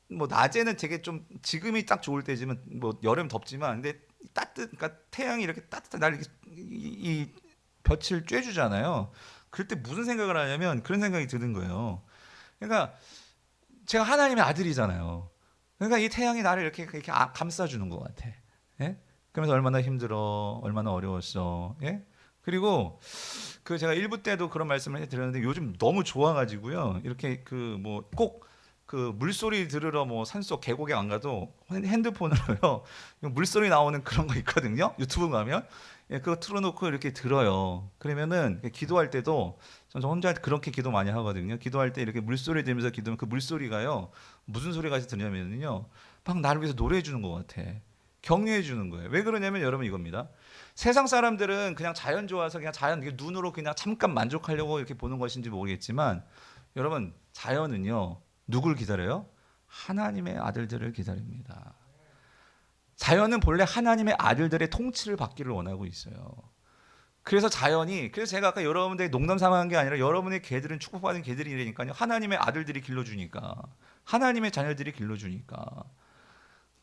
뭐 낮에는 되게 좀 지금이 딱 좋을 때지만 뭐 여름 덥지만 근데 그러니까 태양이 이렇게 따뜻한 날 이렇게 이 볕을 쬐주잖아요. 그럴 때 무슨 생각을 하냐면 그런 생각이 드는 거예요. 그러니까 제가 하나님의 아들이잖아요. 그러니까 이 태양이 나를 이렇게 감싸주는 것 같아. 예? 그러면서 얼마나 힘들어, 얼마나 어려웠어. 예? 그리고 그 제가 일부 때도 그런 말씀을 해드렸는데 요즘 너무 좋아가지고요. 이렇게 그 뭐 꼭 그 물소리 들으러 뭐 산속 계곡에 안 가도 핸드폰으로요 물소리 나오는 그런 거 있거든요. 유튜브 가면 예, 그거 틀어놓고 이렇게 들어요. 그러면은 기도할 때도 저 혼자 그렇게 기도 많이 하거든요. 기도할 때 이렇게 물소리 들으면서 기도하면 그 물소리가요 무슨 소리가 들냐면요 막 나를 위해서 노래해 주는 것 같아. 격려해 주는 거예요. 왜 그러냐면 여러분 이겁니다. 세상 사람들은 그냥 자연 좋아서 그냥 자연 눈으로 그냥 잠깐 만족하려고 이렇게 보는 것인지 모르겠지만 여러분 자연은요 누굴 기다려요? 하나님의 아들들을 기다립니다. 자연은 본래 하나님의 아들들의 통치를 받기를 원하고 있어요. 그래서 그래서 제가 아까 여러분들이 농담 삼아한 게 아니라 여러분의 개들은 축복받은 개들이라니까요. 하나님의 아들들이 길러주니까. 하나님의 자녀들이 길러주니까.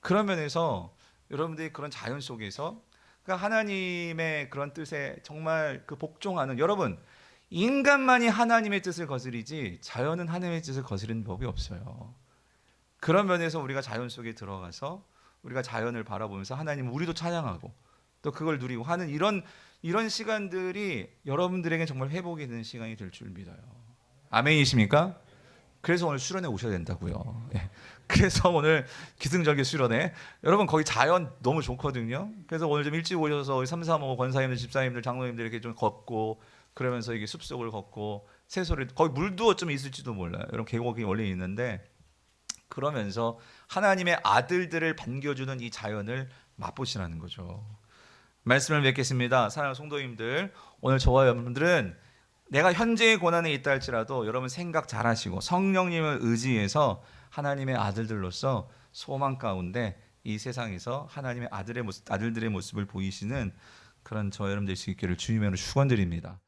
그런 면에서 여러분들이 그런 자연 속에서 그러니까 하나님의 그런 뜻에 정말 그 복종하는 여러분 인간만이 하나님의 뜻을 거스리지 자연은 하나님의 뜻을 거스르는 법이 없어요. 그런 면에서 우리가 자연 속에 들어가서 우리가 자연을 바라보면서 하나님 우리도 찬양하고 또 그걸 누리고 하는 이런 시간들이 여러분들에게 정말 회복이 되는 시간이 될 줄 믿어요. 아멘이십니까? 그래서 오늘 수련회 오셔야 된다고요. 예. 그래서 오늘 기승전결 수련회 여러분 거기 자연 너무 좋거든요. 그래서 오늘 좀 일찍 오셔서 3, 4, 5 권사님들, 집사님들, 장로님들 이렇게 좀 걷고 그러면서 이게 숲속을 걷고 새소리 거기 물도 어쩌면 있을지도 몰라요. 여러분 계곡이 원래 있는데 그러면서 하나님의 아들들을 반겨주는 이 자연을 맛보시라는 거죠. 말씀을 맺겠습니다. 사랑하는 성도님들, 오늘 저와 여러분들은 내가 현재의 고난에 있다 할지라도 여러분 생각 잘하시고 성령님을 의지해서 하나님의 아들들로서 소망 가운데 이 세상에서 하나님의 아들들의 모습을 보이시는 그런 저 여러분 될 수 있기를 주님으로 축원드립니다.